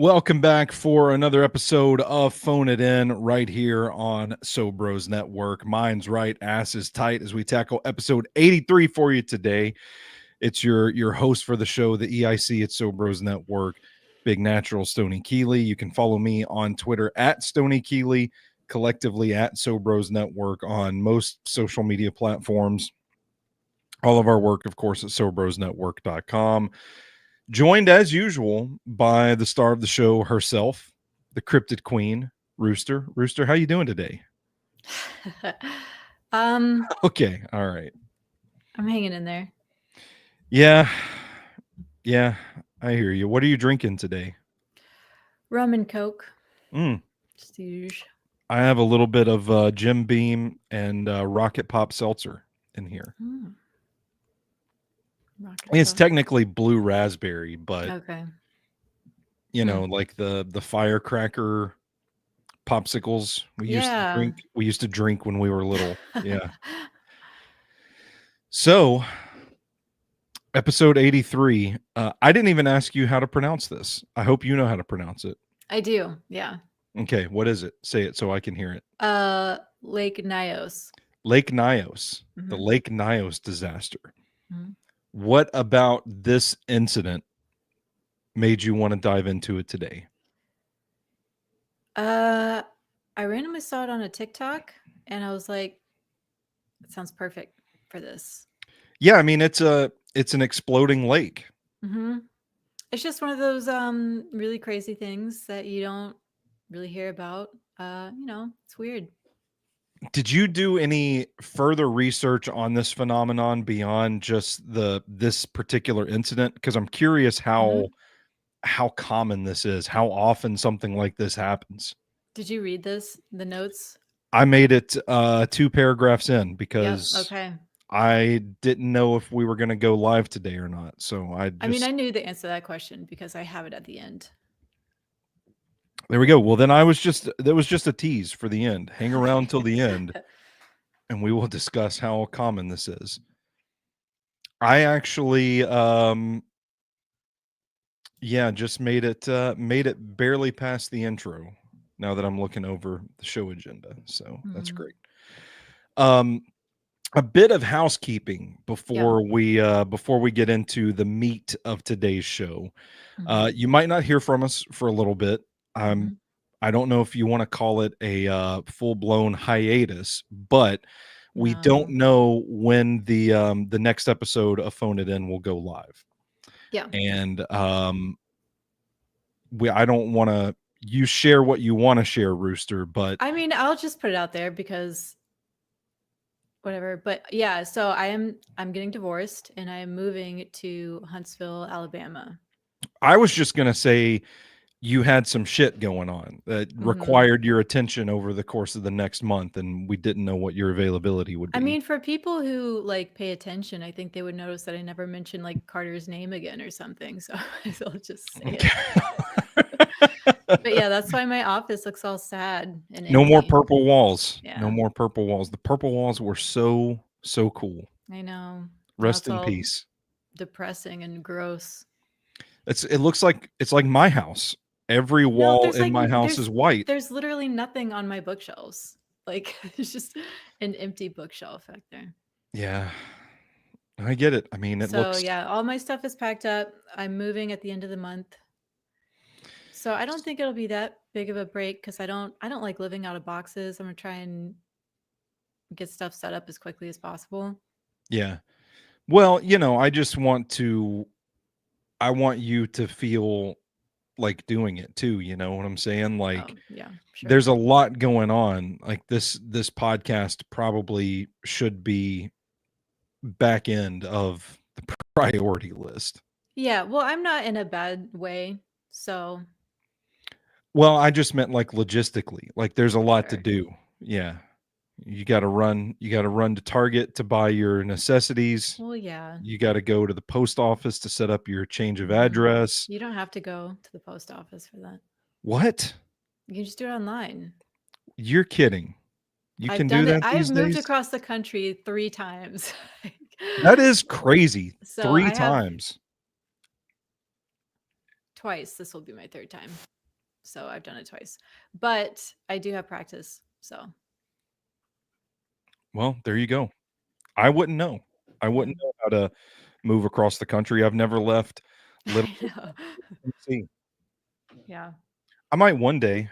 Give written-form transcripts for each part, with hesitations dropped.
Welcome back for another episode of Phone It In right here on Sobros Network. Mine's right, ass is tight as we tackle episode 83 for you today. It's your host for the show, the EIC at Sobros Network, Big Natural Stoney Keeley. You can follow me on Twitter at Stoney Keeley, collectively at Sobros Network on most social media platforms. All of our work, of course, at sobrosnetwork.com. Joined as usual by the star of the show herself, the cryptid queen, Rooster. Rooster, how you doing today? Okay, all right. I'm hanging in there. Yeah, I hear you. What are you drinking today? Rum and Coke. Mm. Just the usual. I have a little bit of Jim Beam and Rocket Pop Seltzer in here. It's technically blue raspberry, but okay. You know, like the firecracker popsicles we used to drink when we were little. Yeah. So, episode 83. I didn't even ask you how to pronounce this. I hope you know how to pronounce it. I do. Yeah. Okay, what is it? Say it so I can hear it. Lake Nyos. Lake Nyos. Mm-hmm. The Lake Nyos disaster. Mm-hmm. What about this incident made you want to dive into it today? I randomly saw it on a TikTok and I was like, it sounds perfect for this. Yeah, I mean it's an exploding lake. Mm-hmm. It's just one of those really crazy things that you don't really hear about. It's weird. Did you do any further research on this phenomenon beyond just this particular incident? Because I'm curious how common this is, how often something like this happens. Did you read the notes? I made it 2 paragraphs in because I didn't know if we were going to go live today or not. So I knew the answer to that question because I have it at the end. There we go. Well, then that was just a tease for the end. Hang around till the end and we will discuss how common this is. I actually just made it barely past the intro now that I'm looking over the show agenda. So that's great. A bit of housekeeping before we get into the meat of today's show. You might not hear from us for a little bit. I don't know if you want to call it a full-blown hiatus, but we don't know when the next episode of Phone It In will go live. Yeah. And I don't want to, you share what you want to share, Rooster, but I mean, I'll just put it out there because whatever. But yeah, so I'm getting divorced and I'm moving to Huntsville, Alabama. I was just going to say you had some shit going on that required your attention over the course of the next month, and we didn't know what your availability would be. I mean, for people who like pay attention, I think they would notice that I never mentioned like Carter's name again or something. So I'll just say it. But yeah, that's why my office looks all sad and no empty. more purple walls. Yeah. No more purple walls. The purple walls were so cool. I know. Rest in peace. Depressing and gross. It looks like it's like my house. Every wall in my house is white. There's literally nothing on my bookshelves. Like it's just an empty bookshelf back there. Yeah. I get it. I mean, all my stuff is packed up. I'm moving at the end of the month. So I don't think it'll be that big of a break because I don't like living out of boxes. I'm gonna try and get stuff set up as quickly as possible. Yeah. Well, I just want you to feel like doing it too, you know what I'm saying? Like sure. There's a lot going on. Like this podcast probably should be back end of the priority list. Yeah, well, I'm not in a bad way, so. Well, I just meant like logistically. Like there's a lot to do. Yeah. You got to run to Target to buy your necessities. Well, yeah. You got to go to the post office to set up your change of address. You don't have to go to the post office for that. What? You can just do it online. You're kidding. You can do that these days? I've moved across the country 3 times. That is crazy. So 3 times. twice. This will be my third time. So I've done it twice. But I do have practice. So Well, there you go. I wouldn't know. I yeah. wouldn't know how to move across the country. I've never left little I know. Tennessee. Yeah. I might one day,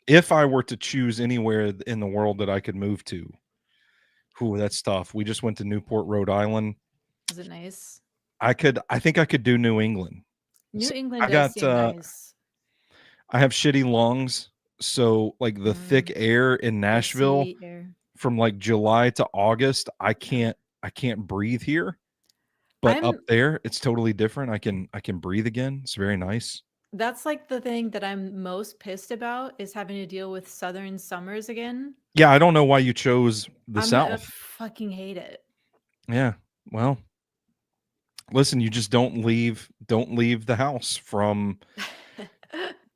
if I were to choose anywhere in the world that I could move to. Ooh, that's tough. We just went to Newport, Rhode Island. Is it nice? I think I could do New England. New So England I does got seem nice. I have shitty lungs, so like the thick Mm, air in the Nashville sea air. from like July to August, I can't breathe here. But up I'm there, it's totally different. I can breathe again. It's very nice. That's like the thing that I'm most pissed about is having to deal with southern summers again. Yeah, I don't know why you chose the I South. fucking hate it. Yeah. Well, listen, you just don't leave the house from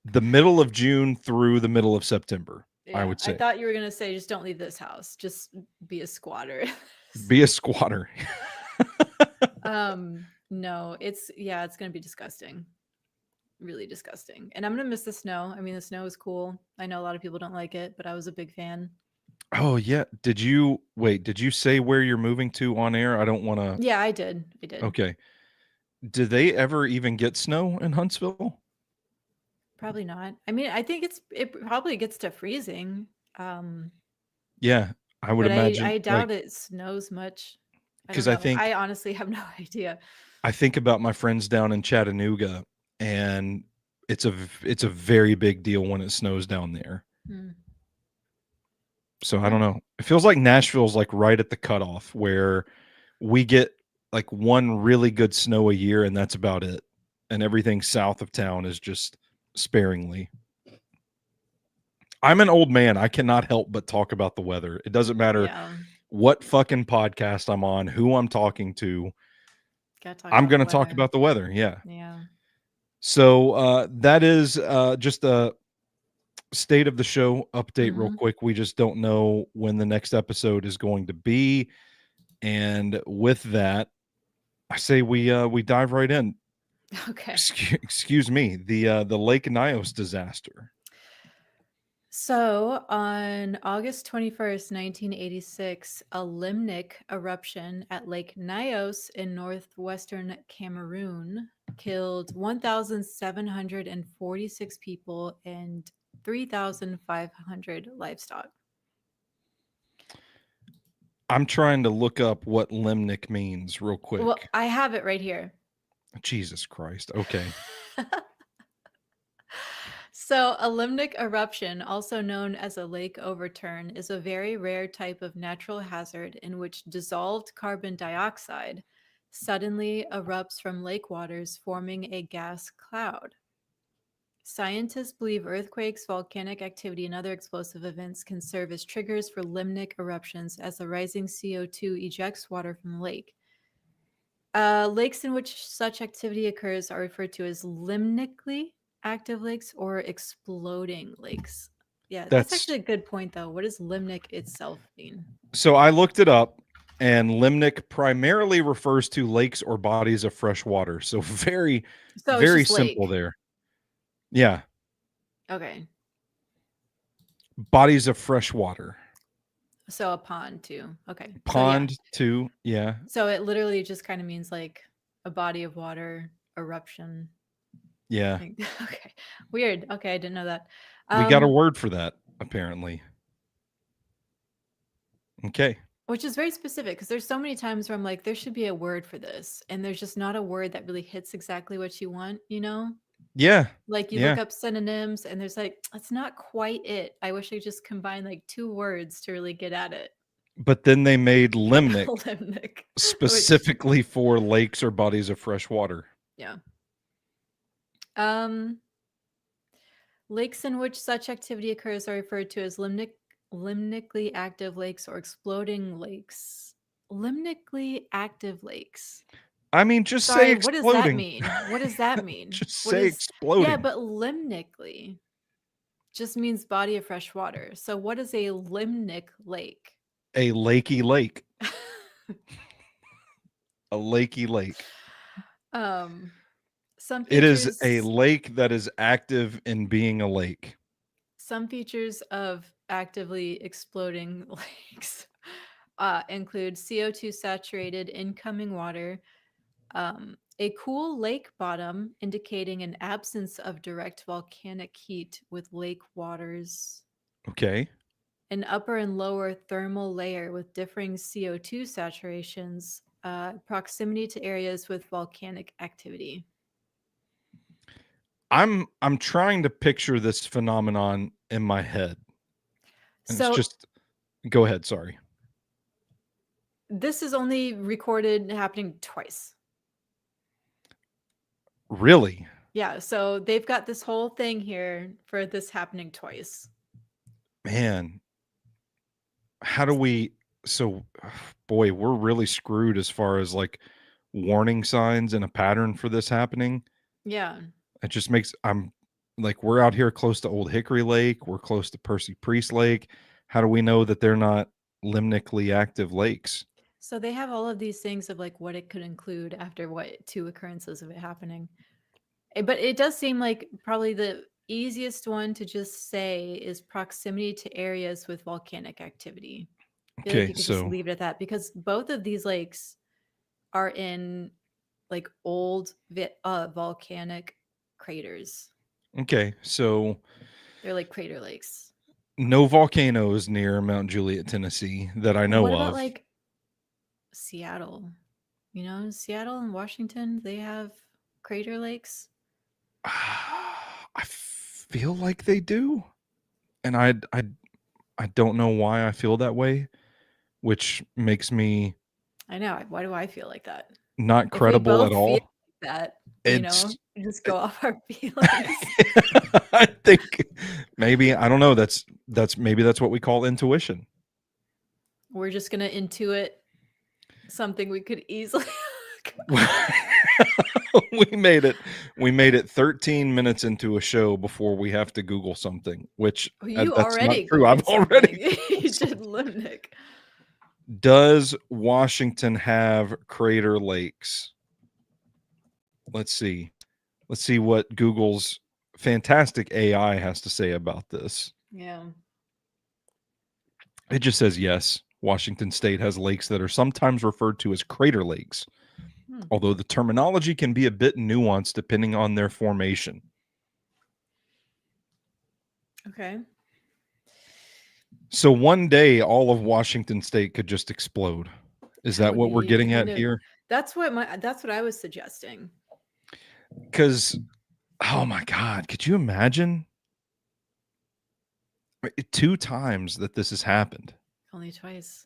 the middle of June through the middle of September, I Yeah, would I say. thought you were gonna say just don't leave this house. Just be a squatter. Be a squatter. No, it's gonna be disgusting. Really disgusting. And I'm gonna miss the snow. I mean, the snow is cool. I know a lot of people don't like it, but I was a big fan. Oh, yeah. Did you say where you're moving to on air? I don't wanna. Yeah, I did. I did. Okay. Do they ever even get snow in Huntsville? Probably not. I mean, I think it probably gets to freezing. Um, Yeah, I would But imagine, I like, doubt it snows much. I don't because I know. think I honestly have no idea. I think about my friends down in Chattanooga, and it's a very big deal when it snows down there. Hmm. So I Yeah. don't know. It feels like Nashville's like right at the cutoff where we get like one really good snow a year, and that's about it. And everything south of town is just sparingly. I'm an old man. I cannot help but talk about the weather. It doesn't matter Yeah. what fucking podcast I'm on, who I'm talking to. Gotta talk I'm about going the to talk weather. about the weather. Yeah. Yeah. So that is just a state of the show update, real Hmm. quick. We just don't know when the next episode is going to be, and with that, I say we dive right in. Okay. Excuse me, the Lake Nyos disaster. So on August 21st, 1986, a limnic eruption at Lake Nyos in northwestern Cameroon killed 1,746 people and 3,500 livestock. I'm trying to look up what limnic means real Well, quick. I have it right here. Jesus Christ. Okay. So, a limnic eruption, also known as a lake overturn, is a very rare type of natural hazard in which dissolved carbon dioxide suddenly erupts from lake waters, forming a gas cloud. Scientists believe earthquakes, volcanic activity, and other explosive events can serve as triggers for limnic eruptions as the rising CO2 ejects water from the lake. Lakes in which such activity occurs are referred to as limnically active lakes or exploding lakes. Yeah, that's That's actually a good point, though. What does limnic itself mean? so I looked it up, and limnic primarily refers to lakes or bodies of fresh water. So very, So it's very just simple lake. there. Yeah. Okay. Bodies of fresh water. So a pond, too. Okay. So, yeah. Pond too. Yeah. So it literally just kind of means like a body of water eruption. Yeah. Okay. Weird. Okay. I didn't know that. We got a Um, word for that, apparently. Okay. Which is very specific because there's so many times where I'm like, there should be a word for this. And there's just not a word that really hits exactly what you want, you know? Yeah. Like you Yeah. look up synonyms and there's like, that's not quite it. I wish I just combined like two words to really get at it. But then they made limnic Limnic, which, specifically for lakes or bodies of fresh water. yeah. Um, Lakes in which such activity occurs are referred to as limnically active lakes or exploding lakes. Limnically active lakes. I mean, just say Sorry, what does that exploding. mean? What does that mean? Just What say is Yeah, exploding. but limnically just means body of fresh water. So what is a limnic lake? A lakey lake. A lakey lake. um Some It is a features lake that is active in being a lake. some features of actively exploding lakes include CO2 saturated incoming water, a cool lake bottom indicating an absence of direct volcanic heat with lake waters, Okay. an upper and lower thermal layer with differing CO2 saturations, proximity to areas with volcanic activity. I'm trying to picture this phenomenon in my head. And it's So just go ahead, sorry. this is only recorded happening twice. Really? Yeah, so they've got this whole thing here for this happening twice. Man, how do we so boy, we're really screwed as far as like warning signs and a pattern for this happening. Yeah. It just makes I'm like we're out here close to Old Hickory Lake, we're close to Percy Priest Lake. How do we know that they're not limnically active lakes? So they have all of these things of like what it could include after what two occurrences of it happening. But it does seem like probably the easiest one to just say is proximity to areas with volcanic activity. I feel like Okay, you could just so leave it at that because both of these lakes are in like old volcanic craters. okay, so They're like crater lakes. no volcanoes near Mount Juliet, Tennessee that I What know about of. like Seattle? You know, Seattle and Washington, they have crater lakes. I feel like they do, and I don't know why I feel that way, which makes me I know. Why do I feel like that? not If we credible at both feel all. like that, It's just it go off our feelings. I think maybe I don't know, that's maybe that's what we call intuition. We're just gonna intuit something we could easily. We made it 13 minutes into a show before we have to Google something, which You that's not already true. I've Googled something. already You Googled did something. Limnic. Does Washington have crater lakes? Let's see. Let's see what Google's fantastic AI has to say about this. Yeah. It just says yes. Washington State has lakes that are sometimes referred to as crater lakes, Hmm. although the terminology can be a bit nuanced depending on their formation. Okay. So one day, all of Washington State could just explode. Is That that would what we're be getting kind at of. here? That's what I was suggesting. Because, oh my God, could you imagine? Two times that this has happened. Only twice.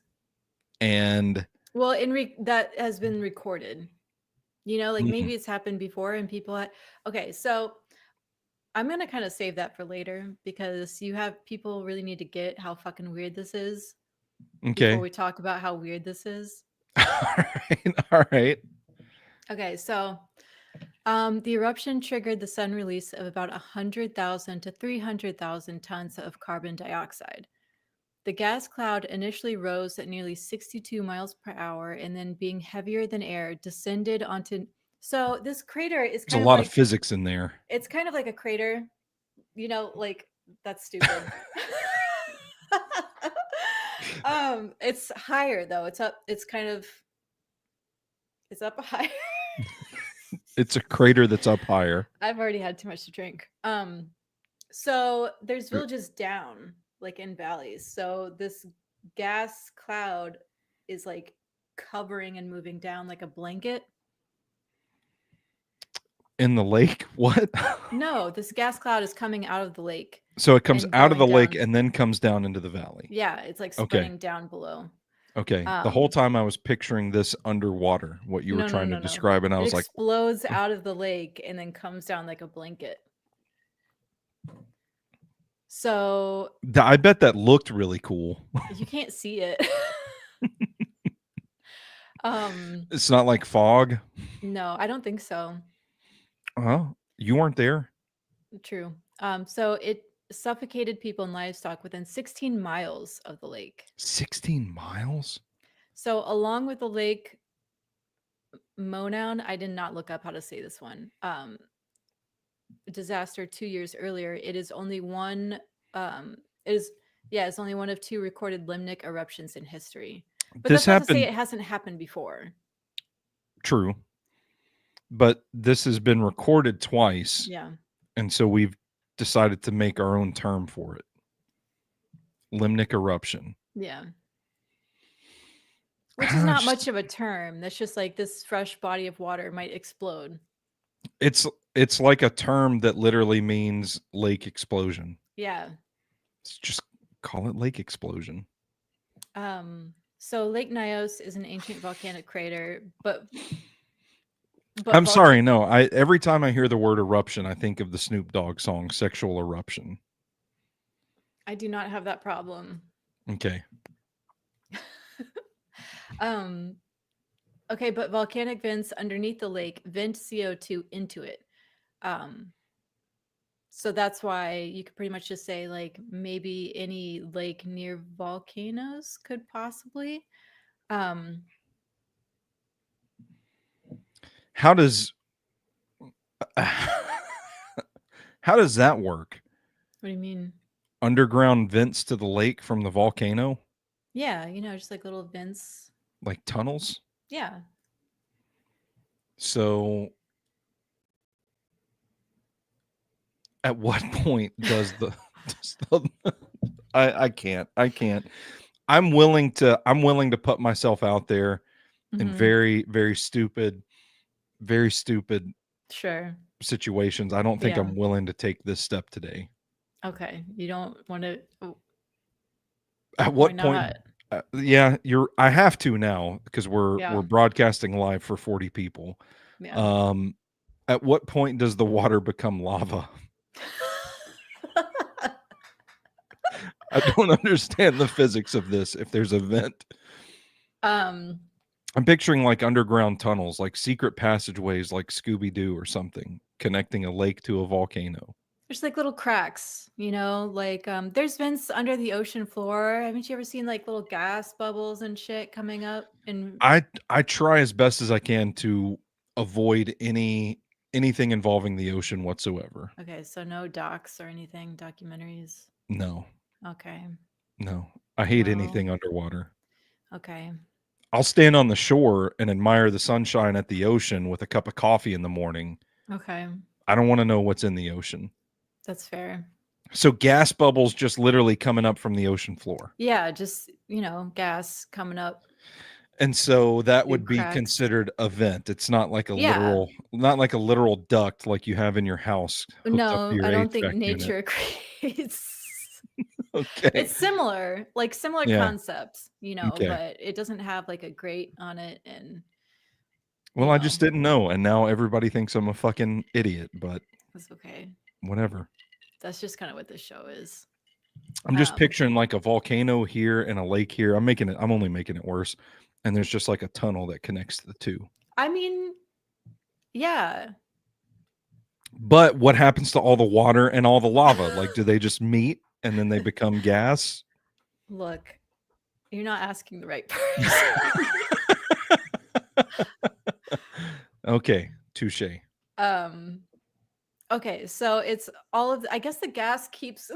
And Well, that has been recorded. You know, like mm, maybe it's happened before and okay, so I'm gonna kind of save that for later because you have people really need to get how fucking weird this is before okay. we talk about how weird this is. All right. All right. Okay, so the eruption triggered the sudden release of about 100,000 to 300,000 tons of carbon dioxide. The gas cloud initially rose at nearly 62 miles per hour and then, being heavier than air, descended onto. So, this crater is There's a kind of lot of like physics in there. it's kind of like a crater, like that's stupid. It's higher though. It's up higher. It's a crater that's up higher. I've already had too much to drink. So there's villages down, like in valleys. So this gas cloud is like covering and moving down like a blanket. In the lake? What? No, this gas cloud is coming out of the lake So it comes and out of going the lake down. and then comes down into the valley. Yeah, it's like Okay. spreading down below. Okay. The whole Um, time I was picturing this underwater, what you were no, no, trying to no, no. describe, and I It was like, explodes out of the lake and then comes down like a blanket. So I bet that looked really cool. you can't see it. It's not like fog. No, I don't think so. You weren't there. True. So it suffocated people and livestock within 16 miles of the lake. 16 miles? So along with the lake, Monown, I did not look up how to say this one. Disaster 2 years earlier. It is only one. It is yeah, it's only one of two recorded limnic eruptions in history. But This that's not to say happened, it hasn't happened before. true, but this has been recorded twice, Yeah. and so we've decided to make our own term for it. Limnic eruption. Yeah. Which is not much of a term. That's just like this fresh body of water might explode. It's like a term that literally means lake explosion. Yeah. Just call it lake explosion. So Lake Nyos is an ancient volcanic crater, but I'm sorry, no. Every time I hear the word eruption, I think of the Snoop Dogg song "Sexual Eruption." I do not have that problem. Okay. Okay, but volcanic vents underneath the lake vent CO2 into it. So that's why you could pretty much just say like maybe any lake near volcanoes could possibly. How does how does that work? What do you mean? Underground vents to the lake from the volcano? Yeah, just like little vents. Like tunnels? Yeah. So at what point does I can't. I'm willing to put myself out there in Mhm. very, very stupid Sure. situations. I don't think Yeah. I'm willing to take this step today. Okay. You don't want to. At Why what point? not? Yeah, I have to now because we're Yeah. broadcasting live for 40 people. Yeah. At what point does the water become lava? I don't understand the physics of this. If there's a vent, um. I'm picturing like underground tunnels, like secret passageways, like Scooby Doo or something, connecting a lake to a volcano. There's like little cracks, like there's vents under the ocean floor. Haven't you ever seen like little gas bubbles and shit coming up? And I try as best as I can to avoid anything involving the ocean whatsoever. okay, so no docs or anything, documentaries. No, Okay. no, I hate Well, anything underwater. okay. I'll stand on the shore and admire the sunshine at the ocean with a cup of coffee in the morning. Okay. I don't want to know what's in the ocean. That's fair. So gas bubbles just literally coming up from the ocean floor. Yeah, just, gas coming up And so that through would be cracks. considered a vent. It's not like Yeah. not like a literal duct like you have in your house hooked up to No, your I don't think HVAC unit. nature creates Okay. it's similar, like similar Yeah. concepts, Okay. but it doesn't have like a grate on it and Well, I just didn't know, and now everybody thinks I'm a fucking idiot, but that's okay. whatever. That's just kind of what this show is. I'm just picturing like a volcano here and a lake here. I'm only making it worse. And there's just like a tunnel that connects the two. I mean, yeah. But what happens to all the water and all the lava? Like, do they just meet and then they become gas? Look, you're not asking the right person. Okay, touche. Okay, so it's all of I guess the gas keeps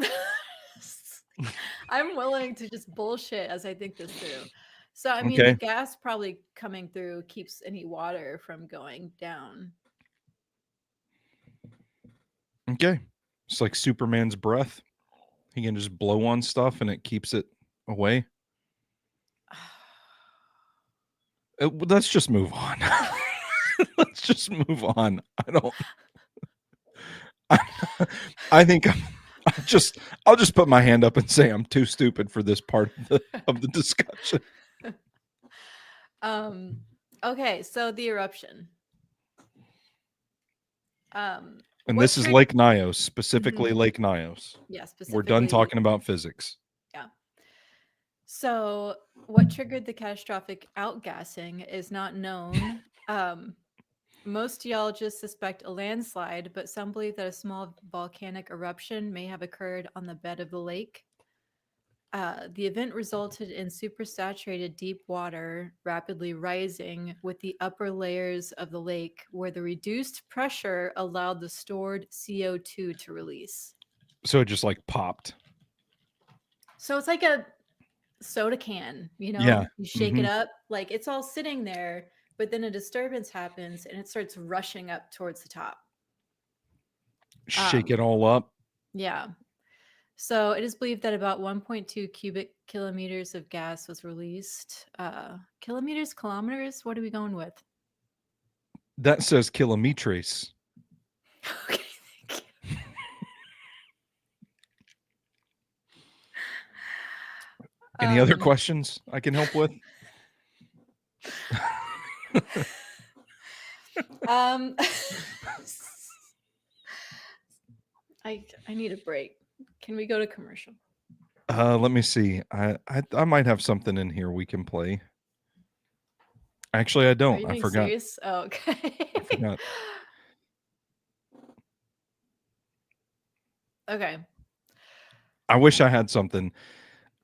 I'm willing to just bullshit as I think this through. So I mean the Okay. gas probably coming through keeps any water from going down. Okay. It's like Superman's breath. He can just blow on stuff and it keeps it away. Let's just move on. Let's just move on. I think I'll just put my hand up and say I'm too stupid for this part of the discussion. Okay, so the eruption. And what this is triggered Lake Nyos, specifically Lake Nyos. Yeah, We're done specifically talking about physics. Yeah. So, what triggered the catastrophic outgassing is not known. Most geologists suspect a landslide, but some believe that a small volcanic eruption may have occurred on the bed of the lake. The event resulted in supersaturated deep water rapidly rising with the upper layers of the lake, where the reduced pressure allowed the stored CO2 to release. So it just like popped. So it's like a soda can, Yeah. you shake it Hmm. up, like it's all sitting there, but then a disturbance happens and it starts rushing up towards the top. Shake Um, it all up. yeah. So it is believed that about 1.2 cubic kilometers of gas was released. Kilometers, kilometers? What are we going with? That says kilometres. Okay, thank you. Any other Um, questions I can help with? um, I need a break. Can we go to commercial? Let me see. I might have something in here we can play. Actually, I Are don't. you I being forgot. serious? Oh, okay. I forgot. Okay. I wish I had something.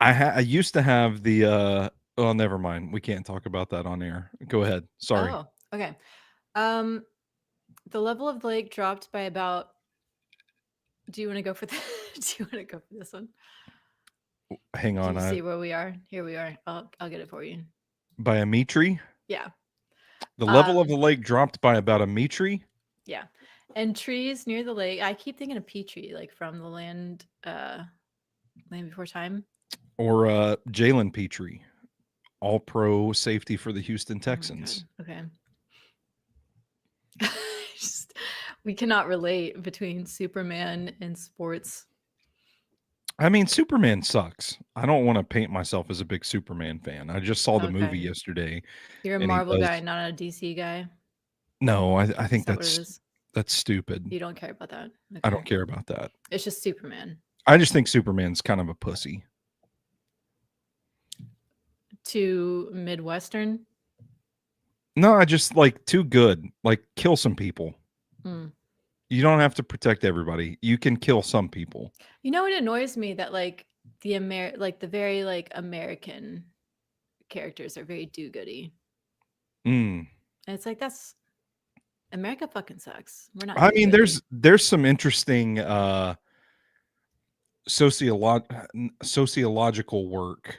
I used to have the oh, never mind. We can't talk about that on air. Go ahead. Sorry. Oh, okay. Um, the level of the lake dropped by about. Do you want to go for the? Do you want to go for this one? Hang Do on. you I see where we are? Here we are. I'll get it for you. by a metri. Yeah. The level of Um, the lake dropped by about a metri yeah. And trees near the lake. I keep thinking of Petrie, like from the Land Before Time. or Jalen Petrie, all pro safety for the Houston Oh my god. Texans. Okay. Just, we cannot relate between Superman and sports. I mean, Superman sucks. I don't want to paint myself as a big Superman fan. I just saw the movie Okay. yesterday, You're a and he Marvel guy, does. not a DC guy. No, I Is think that what it is? that's stupid. You don't care about that. I Okay. don't care about that. It's just Superman. I just think Superman's kind of a pussy. Too Midwestern. No, I just like too good. Like kill some people. Mm. You don't have to protect everybody. You can kill some people. You know, it annoys me that like the very like American characters are very do-goody. Mm. And it's like that's America fucking sucks. We're not I mean, do-goody. there's some interesting sociological work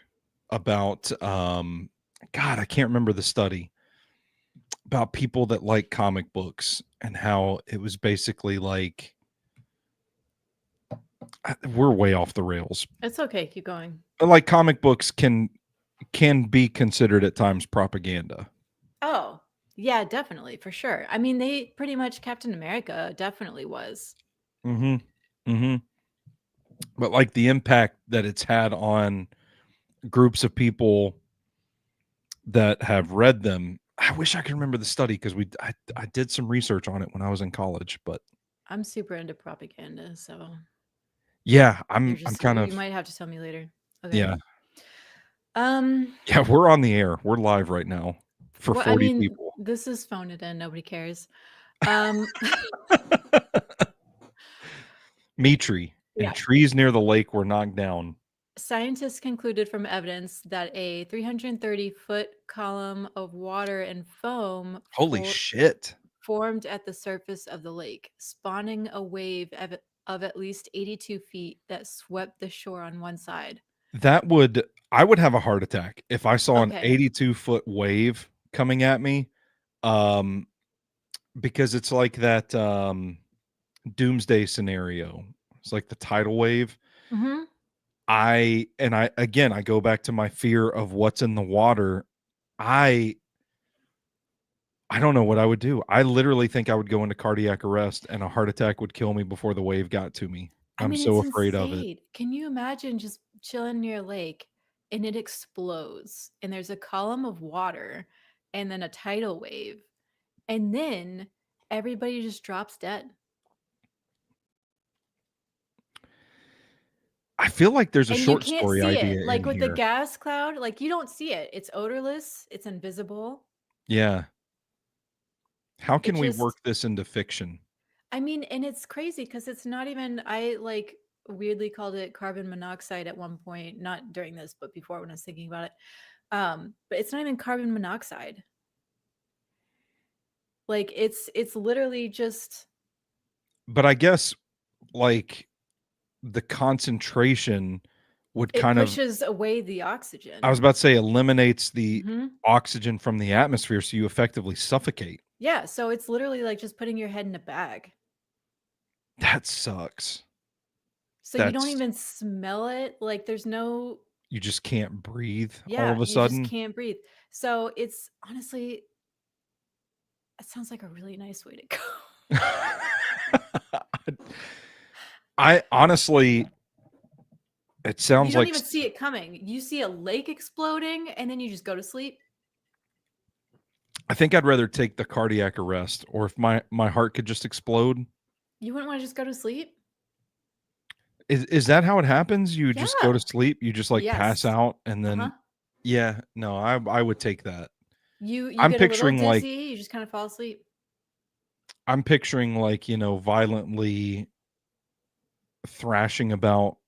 about God, I can't remember the study about people that like comic books and how it was basically like we're way off the rails. It's okay, keep going. But like comic books can be considered at times propaganda. Oh, yeah, definitely, for sure. I mean, they pretty much Captain America definitely was. Mhm. Mhm. But like the impact that it's had on groups of people that have read them. I wish I could remember the study because I did some research on it when I was in college, but I'm super into propaganda, so yeah, you're I'm just kind you of might have to tell me later. Okay. yeah. Um, Yeah, we're on the air. We're live right now for well, I 40 mean, people. this is phone it in, nobody cares. Um, Mitri and yeah. trees near the lake were knocked down. Scientists concluded from evidence that a 330-foot column of water and foam Holy shit. formed at the surface of the lake, spawning a wave of at least 82 feet that swept the shore on one side. That would I would have a heart attack if I saw an Okay. 82-foot wave coming at me. Um because it's like that doomsday scenario. It's like the tidal wave. Hmm. I again I go back to my fear of what's in the water. I I don't know what I would do. I literally think I would go into cardiac arrest and a heart attack would kill me before the wave got to me. I I'm mean, so it's afraid of it. insane. Can you imagine just chilling near a lake and it explodes and there's a column of water and then a tidal wave and then everybody just drops dead? I feel like there's a And you short can't story see it. idea Like in with the here. gas cloud, like you don't see it. It's odorless, it's invisible. Yeah. How It can we work just this into fiction? I mean, and it's crazy because it's not even I like weirdly called it carbon monoxide at one point, not during this, but before when I was thinking about it. But it's not even carbon monoxide. Like it's literally just But I guess like the concentration would it kind of, pushes away the I oxygen. was about to say, eliminates the Mm-hmm. oxygen from the atmosphere, so you effectively suffocate. Yeah, so it's literally like just putting your head in a bag. That sucks. So you don't That's, even smell it. Like there's no, you just can't breathe all yeah, of a you just sudden. can't breathe. So it's honestly, it sounds like a really nice way to go. I honestly, it You sounds don't like even see it coming. You see a lake exploding and then you just go to sleep. I think I'd rather take the cardiac arrest, or if my heart could just explode. You wouldn't want to just go to sleep? Is that how it happens? You just go to Yeah. sleep, you just like pass Yes. out, and Uh-huh. then yeah, no, I would take that. You I'm get a little picturing like dizzy, you just kind of fall asleep. I'm picturing like, violently thrashing about,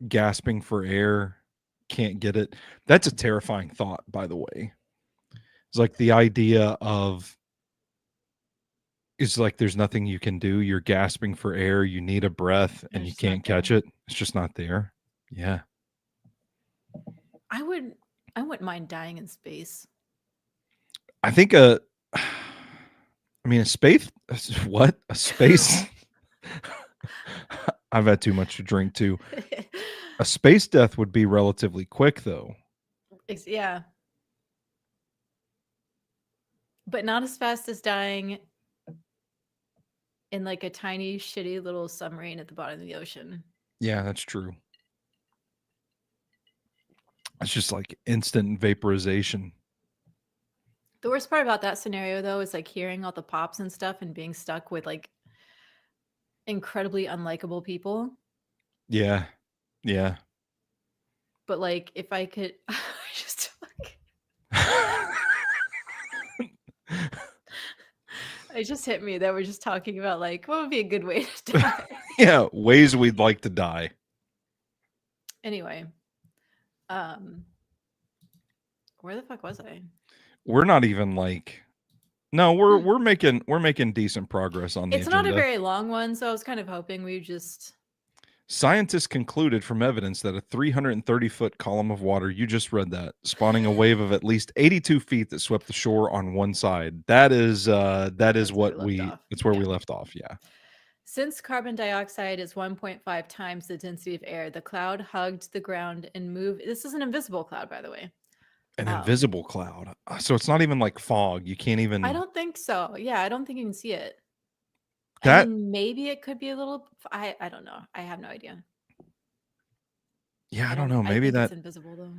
gasping for air, can't get it. That's a terrifying thought, by the way. It's like the idea of is like there's nothing you can do. You're gasping for air, you need a breath, and It's you just not can't catch there. it. It's just not there. Yeah. I would I wouldn't mind dying in space. I think a I mean a space what? A space I've had too much to drink too. A space death would be relatively quick though. Yeah. But not as fast as dying in like a tiny, shitty little submarine at the bottom of the ocean. Yeah, that's true. It's just like instant vaporization. The worst part about that scenario, though, is like hearing all the pops and stuff and being stuck with like incredibly unlikable people. Yeah. Yeah. But like, if I could just like, it just hit me that we're just talking about like what would be a good way to die. Yeah, ways we'd like to die. Anyway, um, where the fuck was I? We're not even like no, we're making decent progress on the It's not a agenda. very long one, so I was kind of hoping we just. Scientists concluded from evidence that a 330-foot column of water, you just read that, spawning a wave of at least 82 feet that swept the shore on one side. That is That's where what we left off. that's where Yeah. we left off. Yeah. Since carbon dioxide is 1.5 times the density of air, the cloud hugged the ground and moved. This is an invisible cloud, by the way. An invisible cloud. So it's not even like fog. You can't I even don't think so. Yeah, I don't think you can see it. I that mean, maybe it could be a little. I don't know. I have no idea. yeah, I I don't don't. know. I Maybe think it's that invisible though.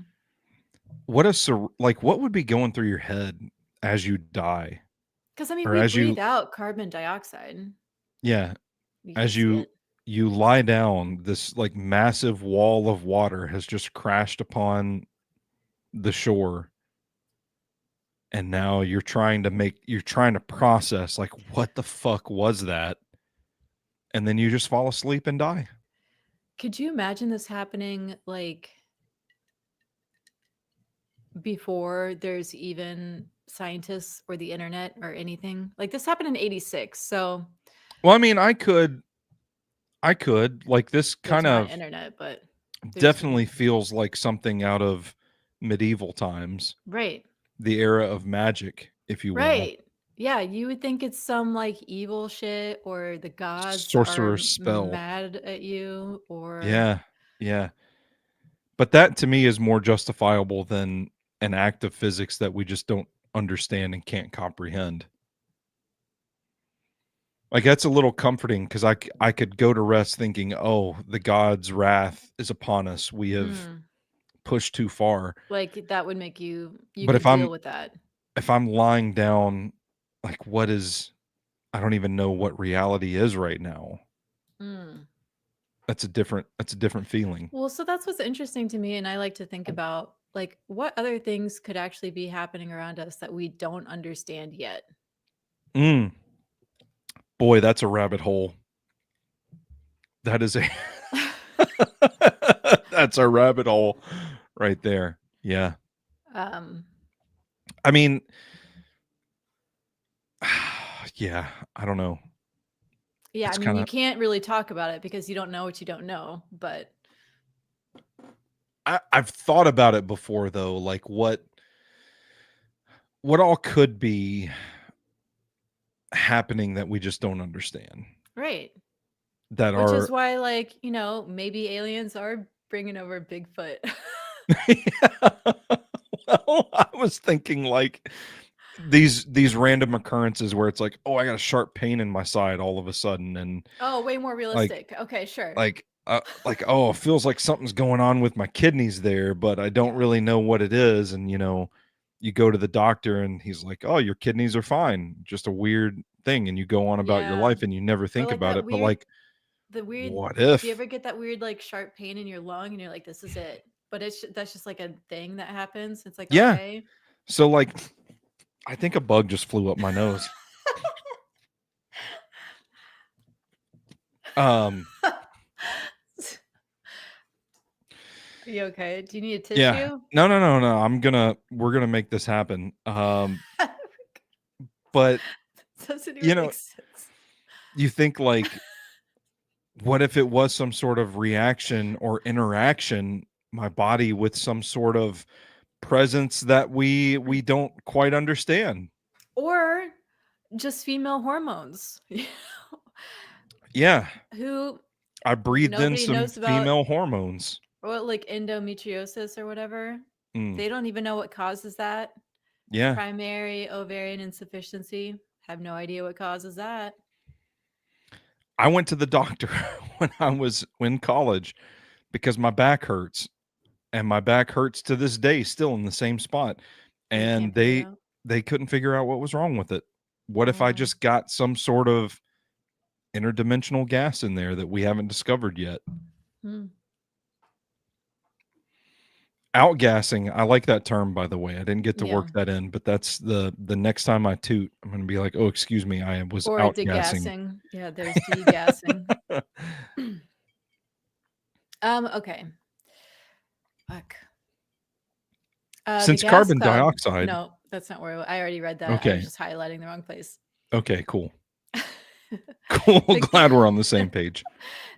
what would be going through your head as you die? Because I mean, Or we as breathe you out carbon dioxide. yeah, You can't as see it. you lie down, this like massive wall of water has just crashed upon the shore, and now you're trying to process like what the fuck was that, and then you just fall asleep and die. Could you imagine this happening like before there's even scientists or the internet or anything? Like this happened in '86, so Well, I mean, I could like this there's kind not of internet, but there's definitely feels like something out of medieval times, right. the era of magic, if you will. Right. Yeah, you would think it's some like evil shit or the gods are Sorcerer's spell. mad at you or Yeah. Yeah. But that to me is more justifiable than an act of physics that we just don't understand and can't comprehend. Like that's a little comforting because I could go to rest thinking, oh, the God's wrath is upon us. We have mm, pushed too far. like that would make you But could deal with that. if I'm lying down, like what is I don't even know what reality is right now. Mm. That's a different feeling. Well, so that's what's interesting to me and I like to think about like what other things could actually be happening around us that we don't understand yet. Mm, boy, that's a rabbit hole. That is a That's a rabbit hole right there. Yeah. Um, I mean, yeah, I don't know. yeah, I It's mean, kind you of can't really talk about it because you don't know what you don't know, but I've thought about it before though, like what all could be happening that we just don't understand. right. That Which is are why, like, maybe aliens are bringing over Bigfoot. well, I was thinking like these random occurrences where it's like, oh, I got a sharp pain in my side all of a sudden, and Oh, way more like realistic. Okay, sure. like oh, it feels like something's going on with my kidneys there, but I don't Yeah. really know what it is. And you go to the doctor and he's like, oh, your kidneys are fine, just a weird thing, and you go on about your Yeah. life and you never Or think like about that it. But weird like, the weird what do you if? ever get that weird like sharp pain in your lung and you're like, this is it? But that's just like a thing that happens. It's like, Yeah. okay. So like, I think a bug just flew up my nose. Um, Are you okay? Do you need a yeah. tissue? No, no, no, no. We're gonna make this happen. But Doesn't you even know, make sense. you think like, what if it was some sort of reaction or interaction, my body with some sort of presence that we don't quite understand? Or just female hormones. Yeah, Who I breathed in nobody some knows about, female hormones. what, like endometriosis or whatever. Mm, They don't even know what causes that. yeah, Primary ovarian insufficiency. Have no idea what causes that. I went to the doctor when I was in college because my back hurts, and my back hurts to this day still in the same spot, They can't and figure it they out. they couldn't figure out what was wrong with it. What if I Oh. just got some sort of interdimensional gas in there that we haven't discovered yet? Hmm. Outgassing, I like that term, by the way. I didn't get to Yeah. work that in, but that's the next time I toot, I'm gonna be like, "Oh, excuse me, I was Or outgassing." degassing. Yeah, there's degassing. Okay. Fuck. The Since gas carbon cloud. dioxide. No, that's not where I already read that. I was Okay, just highlighting the wrong place. okay, cool. Cool, the, glad we're on the same page.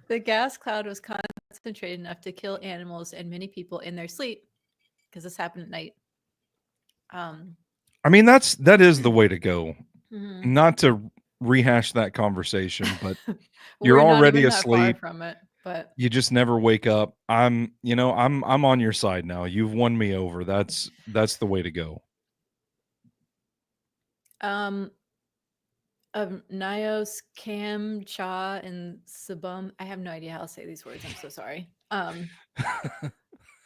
the gas cloud was concentrated enough to kill animals and many people in their sleep because this happened at night. Um, I mean, that is the way to go. mhm. Not to rehash that conversation, but you're We're not already even that far asleep. from it, but You just never wake up. I'm on your side now. You've won me over. That's the way to go. um, Nyos, Cam, Cha, and Sabum. I have no idea how to say these words. I'm so sorry.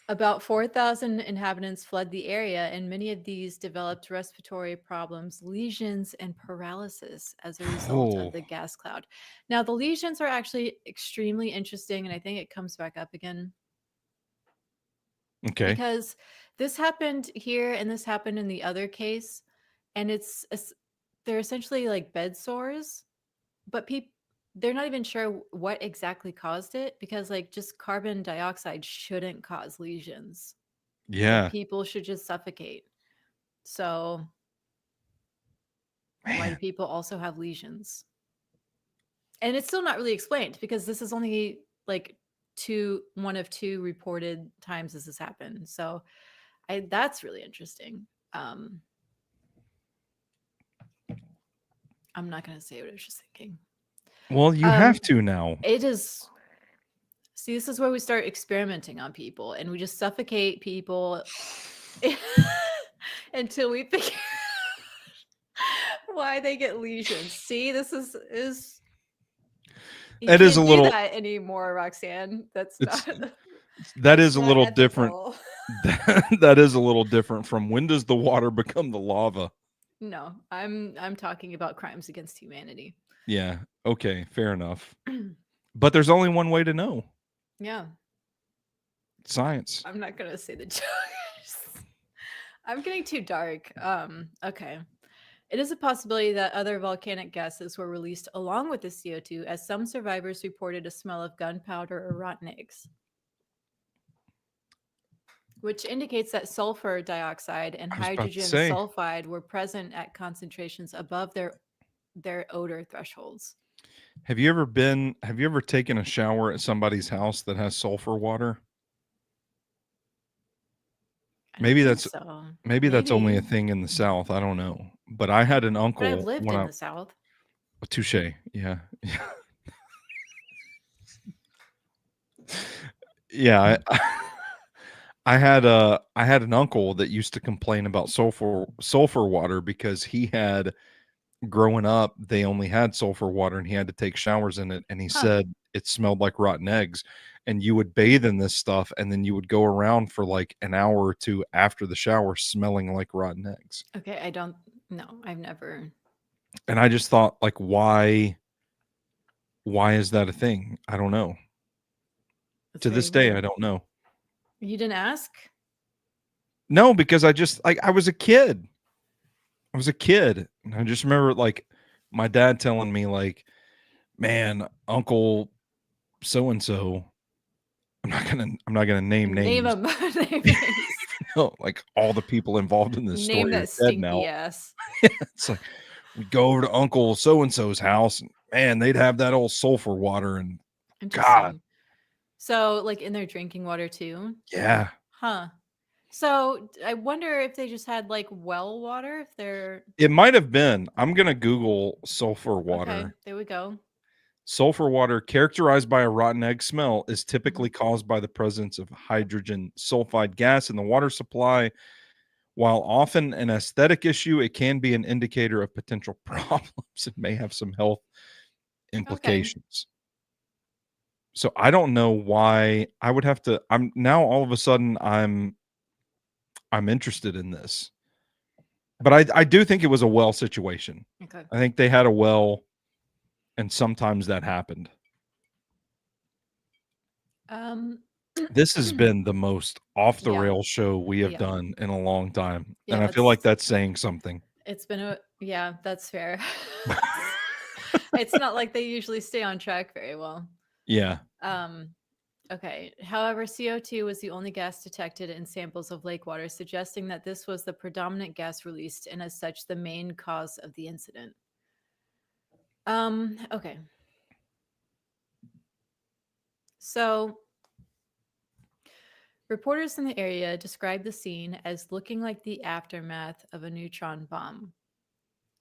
About 4,000 inhabitants fled the area, and many of these developed respiratory problems, lesions, and paralysis as a result of Oh, the gas cloud. Now, the lesions are actually extremely interesting, and I think it comes back up again okay. because this happened here and this happened in the other case, and they're essentially like bed sores, but people they're not even sure what exactly caused it because like just carbon dioxide shouldn't cause lesions. Like Yeah. people should just suffocate. So why do Man. people also have lesions? And it's still not really explained because this is only like one of two reported times this has happened. So that's really interesting. Um I'm not gonna say what I was just thinking. Well, you have to now. It is See, this is where we start experimenting on people and we just suffocate people until we figure why they get lesions. See, this is you That is a can't do little that anymore, Roxanne. That's it's not that that's is a not little different. ethical. That is a little different from when does the water become the lava? No, I'm talking about crimes against humanity. Yeah. Okay, fair enough. But there's only one way to know. Yeah, Science. I'm not gonna say the jokes. I'm getting too dark. Okay. It is a possibility that other volcanic gases were released along with the CO2, as some survivors reported a smell of gunpowder or rotten eggs. which indicates that sulfur dioxide and I was about to hydrogen say, sulfide were present at concentrations above their odor thresholds. have you ever taken a shower at somebody's house that has sulfur water? I don't Maybe think that's so. maybe that's only Maybe, a thing in the South, I don't know. But I had an but I've uncle lived when in I the South. touche, yeah. Yeah, I had an uncle that used to complain about sulfur water because he had growing up, they only had sulfur water and he had to take showers in it, and he Huh. said it smelled like rotten eggs, and you would bathe in this stuff, and then you would go around for, like, an hour or 2 after the shower smelling like rotten eggs, Okay, I don't no, I've never. and I just thought, like, why is that a thing? I don't know. It's To very this day, I weird. don't know. You didn't ask? No, because I just like, I was a kid. I was a kid, and I just remember, like, my dad telling me, like, "Man, Uncle so and so," I'm not gonna name Name names. them. Name names. No, like, all the people involved in this Name story are that dead now. stinky ass. It's like, we'd go over to Uncle so and so's house, and, man, they'd have that old sulfur water, and God, Interesting. So, like in their drinking water too? yeah. Huh. So, I wonder if they just had like well water, if they're It might have been. I'm gonna Google sulfur okay, water. there we go. Sulfur water, characterized by a rotten egg smell, is Mhm. typically caused by the presence of hydrogen sulfide gas in the water supply. While often an aesthetic issue, it can be an indicator of potential problems and may have some health Okay. implications. So I don't know why I would have to. I'm now all of a sudden I'm interested in this. But I do think it was a well situation. Okay. I think they had a well, and sometimes that happened. Um This has been the most off the yeah. rail show we have Yeah. done in a long time, and Yeah, I feel like that's saying something. it's been a yeah, that's fair. It's not like they usually stay on track very well. Yeah. Um Okay. However, CO2 was the only gas detected in samples of lake water, suggesting that this was the predominant gas released and, as such, the main cause of the incident. Okay. So, reporters in the area described the scene as looking like the aftermath of a neutron bomb.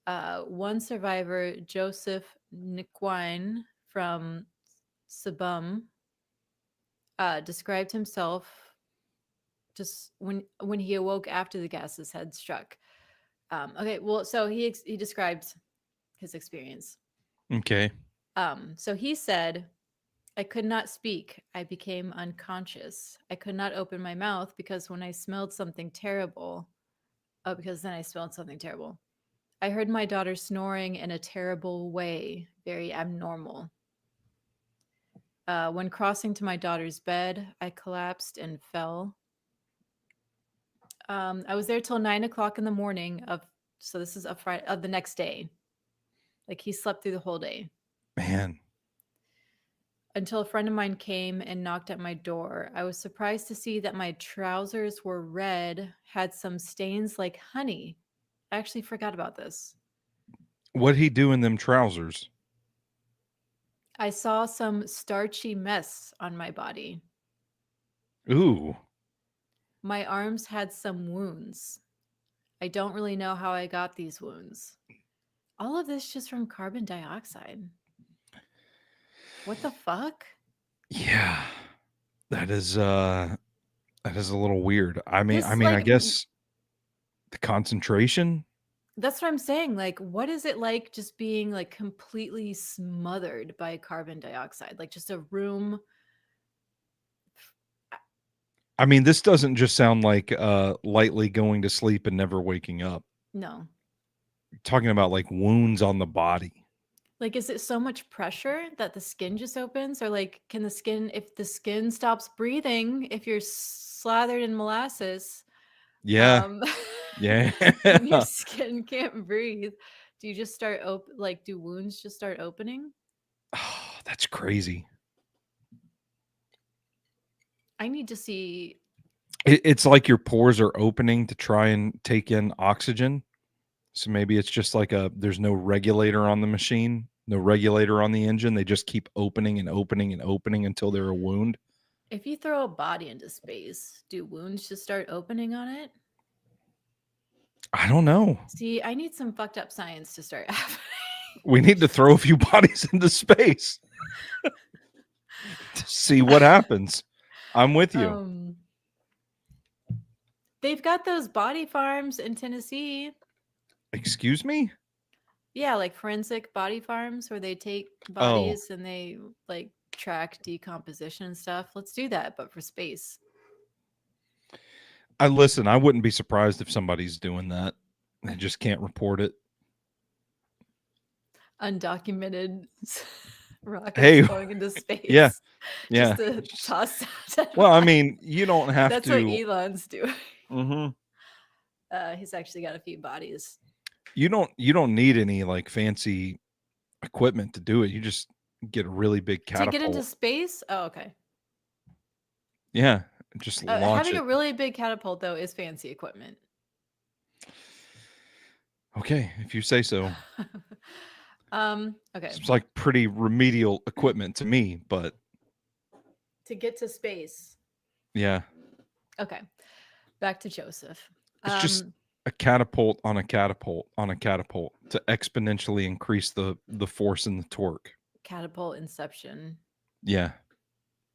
One survivor, Joseph Niquine from Sabum, described himself just when he awoke after the gases had struck. Okay, well, so he described his experience. Okay. So he said, "I could not speak. I became unconscious. I could not open my mouth because when I smelled something terrible, oh, because then I smelled something terrible. I heard my daughter snoring in a terrible way, very abnormal. When crossing to my daughter's bed, I collapsed and fell. I was there till 9 o'clock in the morning of, so this is a Friday of the next day. Like he slept through the whole day Man. until a friend of mine came and knocked at my door. I was surprised to see that my trousers were red, had some stains like honey. I actually forgot about this. What'd he do in them trousers? I saw some starchy mess on my body. Ooh. My arms had some wounds. I don't really know how I got these wounds. All of this just from carbon dioxide. What the fuck? Yeah. That is, that is a little weird. This, I like, guess the concentration? that's what I'm saying. Like, what is it like just being like completely smothered by carbon dioxide? Like, just a room. I mean, this doesn't just sound like, lightly going to sleep and never waking up. No. You're talking about, like, wounds on the body. Like, is it so much pressure that the skin just opens? Or, like, can the skin, if the skin stops breathing, if you're slathered in molasses, Yeah. um, Yeah. and your skin can't breathe, do you just start like, do wounds just start opening? Oh, that's crazy. I need to see. It's like your pores are opening to try and take in oxygen. So maybe it's just like there's no regulator on the machine, no regulator on the engine. They just keep opening and opening and opening until they're a wound. If you throw a body into space, do wounds just start opening on it? I don't know. See, I need some fucked up science to start happening. We need to throw a few bodies into space to see what happens. I'm with you. They've got those body farms in Tennessee. Excuse me? Yeah, like forensic body farms where they take bodies and they like track decomposition and stuff. Let's do that, but for space. I wouldn't be surprised if somebody's doing that. They just can't report it. Undocumented rockets going into space. Yeah. Just to toss out. Well, I mean, you don't have That's to. what Elon's doing. Mm-hmm. He's actually got a few bodies. You don't need any like fancy equipment to do it. You just get a really big catapult. To get into space? Oh, okay. Yeah, just launch having it. a really big catapult though is fancy equipment. Okay, if you say so. Okay. It's like pretty remedial equipment to me, but to get to space. Yeah. Okay. Back to Joseph. It's just a catapult on a catapult on a catapult to exponentially increase the force and the torque. Catapult inception. Yeah.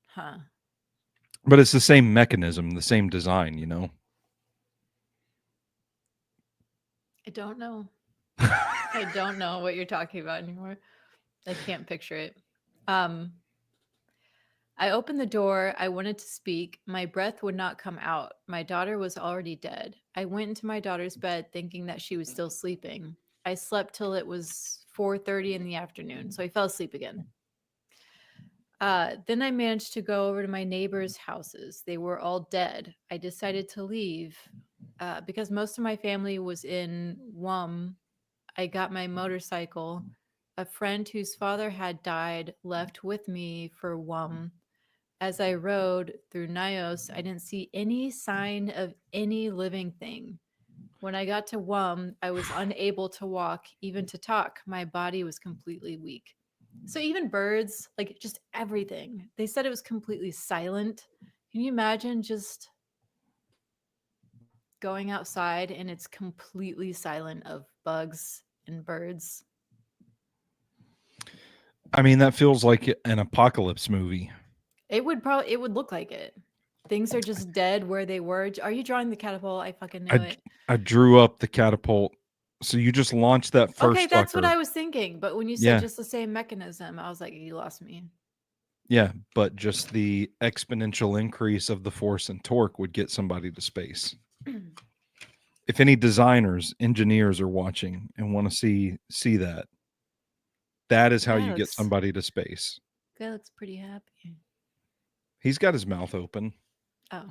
Huh. But it's the same mechanism, the same design, you know? I don't know. I don't know what you're talking about anymore. I can't picture it. I opened the door. I wanted to speak. My breath would not come out. My daughter was already dead. I went into my daughter's bed thinking that she was still sleeping. I slept till it was 4:30 in the afternoon, so I fell asleep again. Then I managed to go over to my neighbors' houses. They were all dead. I decided to leave because most of my family was in Wum. I got my motorcycle. A friend whose father had died left with me for Wum. As I rode through Nyos, I didn't see any sign of any living thing. When I got to Wum, I was unable to walk, even to talk. My body was completely weak. So even birds, like just everything, they said it was completely silent. Can you imagine just going outside and it's completely silent of bugs and birds? I mean, that feels like an apocalypse movie. It would look like it. Things are just dead where they were. Are you drawing the catapult? I fucking knew it. I drew up the catapult. So you just launched that first Okay, that's sucker. what I was thinking. But when you said just the same mechanism, I was like, you lost me. Yeah, but just the exponential increase of the force and torque would get somebody to space. If any designers, engineers are watching and want to see that, that is how you get somebody to space. Guy looks pretty happy. He's got his mouth open. Oh.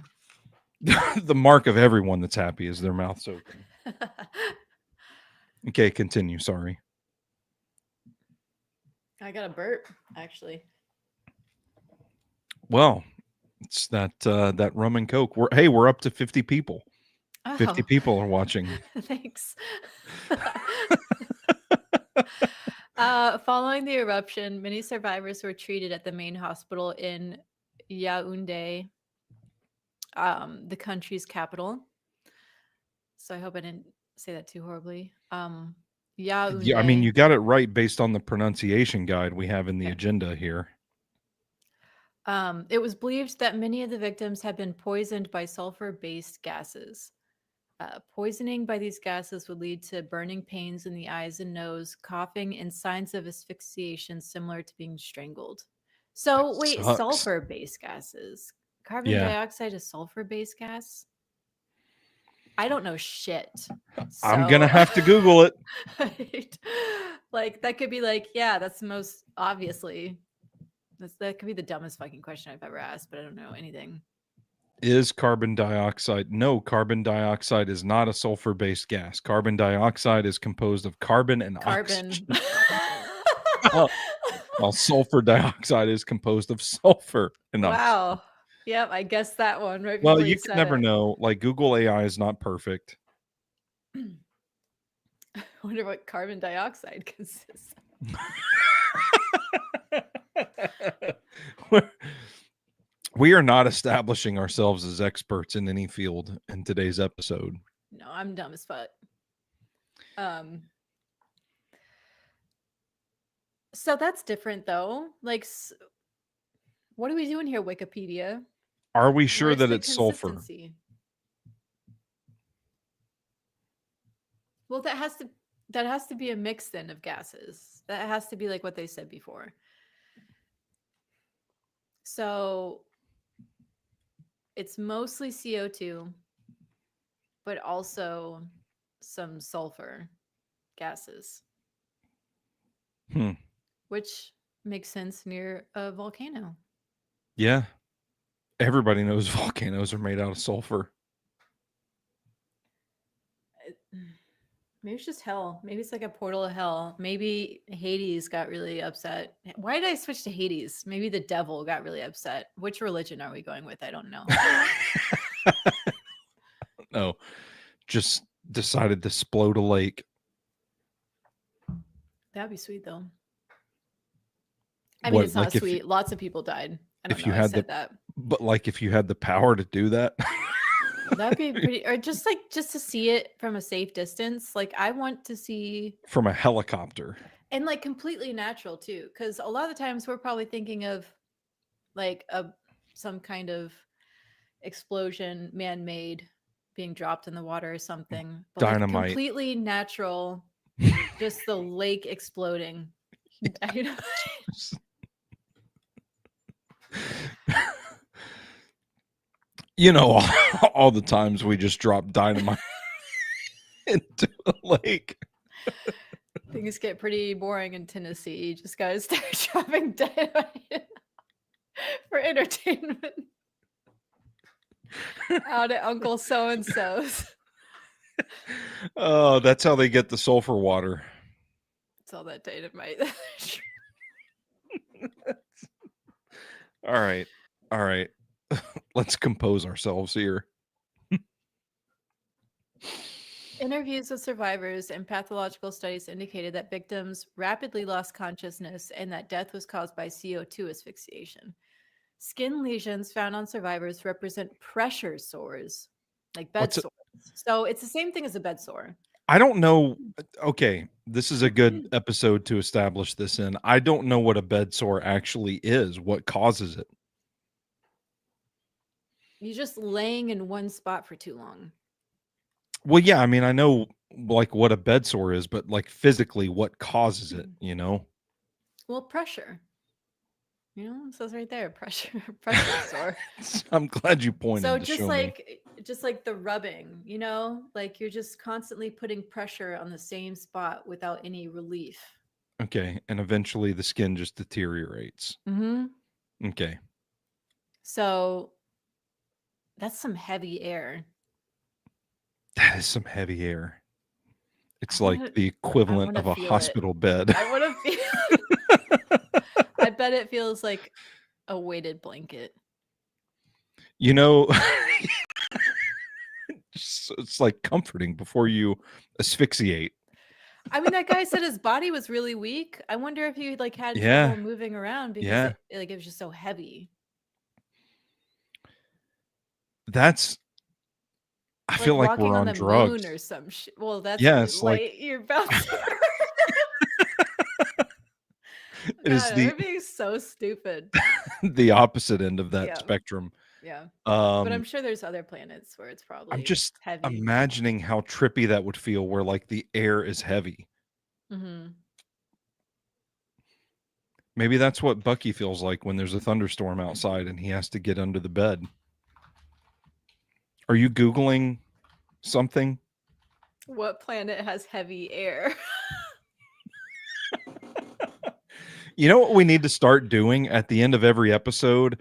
The mark of everyone that's happy is their mouth's open. Okay, continue. Sorry. I got a burp, actually. Well, it's that rum and coke. We're up to 50 people. 50 people are watching. Thanks. Following the eruption, many survivors were treated at the main hospital in Yaoundé, the country's capital. So I hope I didn't say that too horribly. Yaoundé. Yeah, I mean, you got it right based on the pronunciation guide we have in the agenda here. It was believed that many of the victims had been poisoned by sulfur-based gases. Poisoning by these gases would lead to burning pains in the eyes and nose, coughing, and signs of asphyxiation similar to being strangled. So, wait, sulfur-based gases. Carbon dioxide is sulfur-based gas? I don't know shit. So. I'm going to have to Google it. Right? Like, that could be like, yeah, that's the most obviously. That could be the dumbest fucking question I've ever asked, but I don't know anything. Is carbon dioxide? No, carbon dioxide is not a sulfur-based gas. Carbon dioxide is composed of carbon and oxygen. While sulfur dioxide is composed of sulfur and oxygen. Wow. Yep, I guessed that one right Well, before you you can said never it. know. Like Google AI is not perfect. I wonder what carbon dioxide consists of. We're- we are not establishing ourselves as experts in any field in today's episode. No, I'm dumb as fuck. Um, so that's different though. Like, what are we doing here, Wikipedia? Are we sure Where's that the it's sulfur? consistency? Well, that has to be a mix then of gases. That has to be like what they said before. So it's mostly CO2, but also some sulfur gases, Hmm. which makes sense near a volcano. Yeah. Everybody knows volcanoes are made out of sulfur. Maybe it's just hell. Maybe it's like a portal of hell. Maybe Hades got really upset. Why did I switch to Hades? Maybe the devil got really upset. Which religion are we going with? I don't know. No, just decided to explode a lake. That'd be sweet though. I mean, it's not Like sweet. Lots of people died. I don't if know. you I had said that. but like if you had the power to do that? That'd be pretty, or just to see it from a safe distance. Like I want to see, From a helicopter. and like completely natural too, because a lot of the times we're probably thinking of like some kind of explosion, man-made, being dropped in the water or something, but like Dynamite. completely natural, just the lake exploding. Dynamite. You know, all the times we just drop dynamite into a lake. Things get pretty boring in Tennessee. You just gotta start dropping dynamite for entertainment out at Uncle So and So's. Oh, that's how they get the sulfur water. It's all that dynamite. All right. All right. Let's compose ourselves here. Interviews with survivors and pathological studies indicated that victims rapidly lost consciousness and that death was caused by CO2 asphyxiation. Skin lesions found on survivors represent pressure sores, like bed What's it? sores. So it's the same thing as a bed sore. I don't know. Okay, this is a good episode to establish this in. I don't know what a bed sore actually is. What causes it? You're just laying in one spot for too long. Well, yeah, I mean, I know like what a bed sore is, but like physically what causes it, you know? Well, pressure. You know, it says right there, pressure sore. I'm glad you pointed So to show me. just like the rubbing, you know, like you're just constantly putting pressure on the same spot without any relief. Okay, and eventually the skin just deteriorates. Mm-hmm. Okay. So that's some heavy air. That is some heavy air. It's I like wanna, the I equivalent want to of a feel it. hospital bed. I want to feel. I bet it feels like a weighted blanket. You know, it's like comforting before you asphyxiate. I mean, that guy said his body was really weak. I wonder if he like had Yeah. trouble moving around because Yeah. it was just so heavy. That's I Like feel like walking we're on on the drugs. moon or some shit. Well, that's Yeah, really it's like light. You're bouncing. it is God, we're being so stupid. the opposite end of that Yeah, spectrum. yeah. But I'm Um, sure there's other planets where it's I'm probably just heavy. imagining how trippy that would feel where like the air is heavy. Mm-hmm. Maybe that's what Bucky feels like when there's a thunderstorm outside and he has to get under the bed. Are you Googling something? What planet has heavy air? You know what we need to start doing at the end of every episode?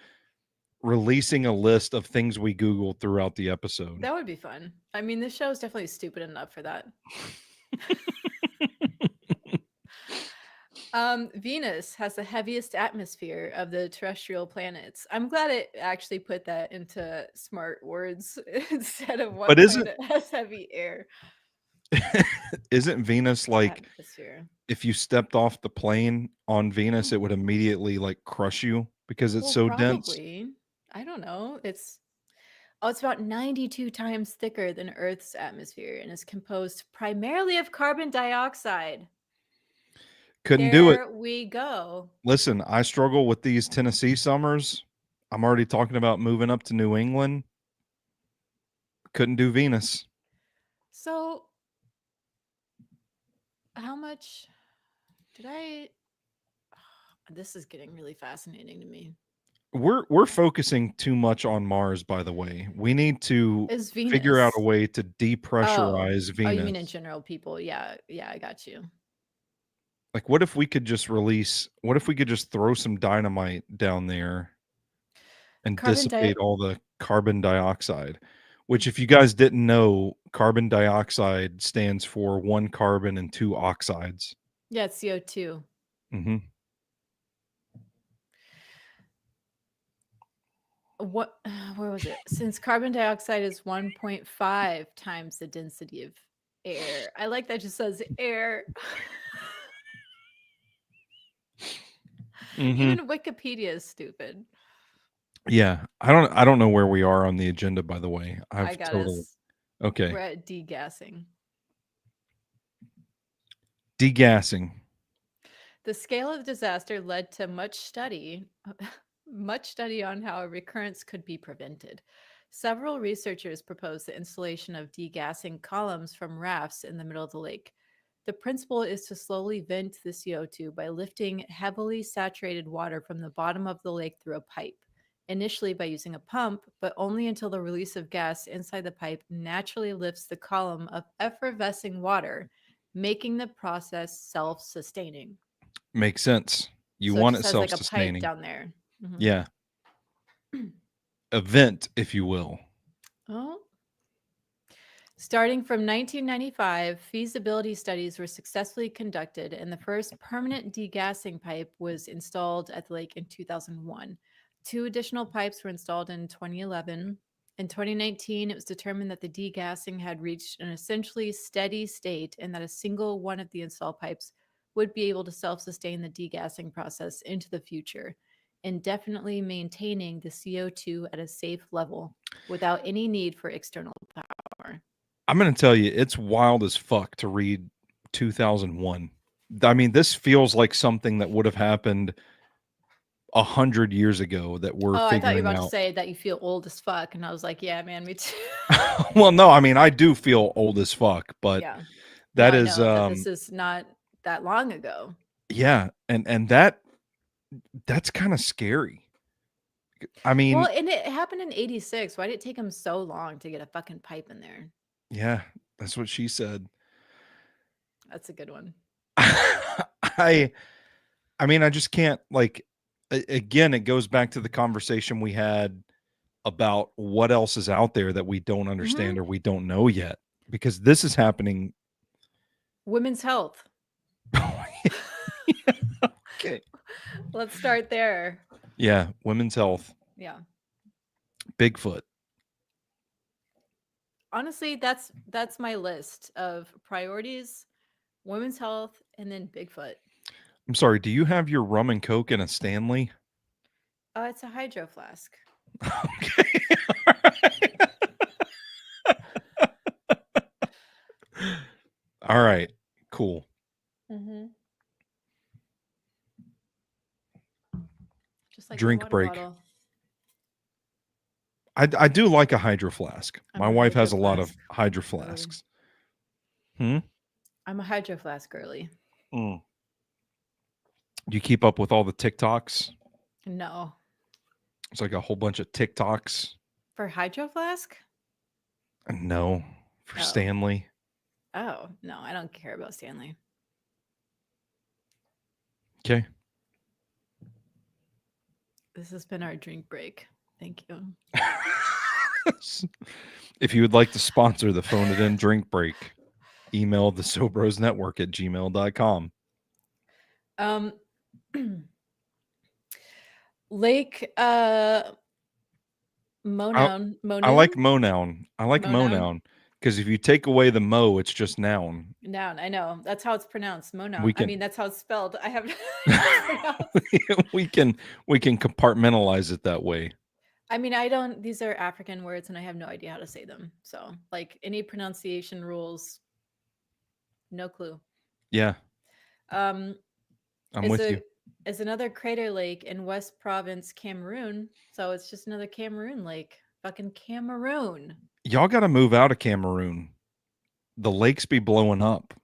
Releasing a list of things we Googled throughout the episode. That would be fun. I mean, this show is definitely stupid enough for that. Venus has the heaviest atmosphere of the terrestrial planets. I'm glad it actually put that into smart words instead of But what isn't planet has heavy air isn't Venus like atmosphere. if you stepped off the plane on Venus, it would immediately like crush you because it's Well, so dense? probably. I don't know. It's about 92 times thicker than Earth's atmosphere and is composed primarily of carbon dioxide. Couldn't do it. There we go. Listen, I struggle with these Tennessee summers. I'm already talking about moving up to New England. Couldn't do Venus. So, how much did I? This is getting really fascinating to me. We're focusing too much on Mars, by the way. We need to Is figure out a Venus? way to Oh, depressurize oh, you mean in Venus. general, people? Yeah, yeah, I got you. Like, what if we could just throw some dynamite down there and Carbon dissipate di. all the carbon dioxide? Which, if you guys didn't know, carbon dioxide stands for one carbon and two oxides. Yeah, it's CO2. Hmm. What? Where was it? Since carbon dioxide is 1.5 times the density of air. I like that. It just says air. Hmm. Even Wikipedia is stupid. Yeah, I don't know where we are on the agenda, by the way. I I've got total us. We're okay. at degassing. Degassing. The scale of the disaster led to much study, much study on how a recurrence could be prevented. Several researchers proposed the installation of degassing columns from rafts in the middle of the lake. The principle is to slowly vent the CO2 by lifting heavily saturated water from the bottom of the lake through a pipe, initially by using a pump, but only until the release of gas inside the pipe naturally lifts the column of effervescing water, making the process self sustaining. Makes sense. You So it want just it has like a pipe self-sustaining. down there. Mhm. Yeah, a vent, if you will. Oh. Starting from 1995, feasibility studies were successfully conducted, and the first permanent degassing pipe was installed at the lake in 2001. Two additional pipes were installed in 2011. In 2019, it was determined that the degassing had reached an essentially steady state and that a single one of the installed pipes would be able to self sustain the degassing process into the future, indefinitely maintaining the CO2 at a safe level without any need for external power. I'm gonna tell you, it's wild as fuck to read 2001. I mean, this feels like something that would have happened 100 years ago that we're Oh, I thought you were figuring about to out. say that you feel old as fuck, and I was like, yeah, man, me too. Well, no, I mean, I do feel old as fuck, but Yeah. No, that I is, know, but this is not that long ago. yeah, and that's kind of scary. I Well, mean, and it happened in 86. Why did it take him so long to get a fucking pipe in there? yeah, that's what she said. That's a good one. I I mean, I just can't like again, it goes back to the conversation we had about what else is out there that we don't Mhm. understand or we don't know yet because this is happening. Women's health. Okay. Let's start there. Yeah, women's health, Yeah. Bigfoot. Honestly, that's my list of priorities, women's health, and then Bigfoot. I'm sorry, do you have your rum and coke in a Stanley? It's a hydro flask. Okay. All right. All right. Cool. Mm-hmm. Just like a Drink water break. bottle. I do like a hydro flask. I'm My a wife hydro has a lot of flask hydro girly. flasks. Hmm? I'm a hydro flask girly. Mm. Do you keep up with all the TikToks? No. It's like a whole bunch of TikToks. For hydro flask? No, for Oh. Stanley. Oh, no, I don't care about Stanley. Okay. This has been our drink break. Thank you. If you would like to sponsor the Phone It In drink break, email the Sobros Network at gmail.com. Um, Lake I Monoun, I like Monoon, Monoun. I like Monoun. Monoun because if you take away the mo, it's just noun. Noun. I know that's how it's pronounced. We Monoun. I mean, can that's how it's spelled. I have how it's pronounced. we can we can compartmentalize it that way. I mean, I don't. These are African words, and I have no idea how to say them. So, like any pronunciation rules, no clue. Yeah, Um, I'm is with you. a is another crater lake in West Province, Cameroon. So it's just another Cameroon lake. Fucking Cameroon. Y'all got to move out of Cameroon. The lakes be blowing up.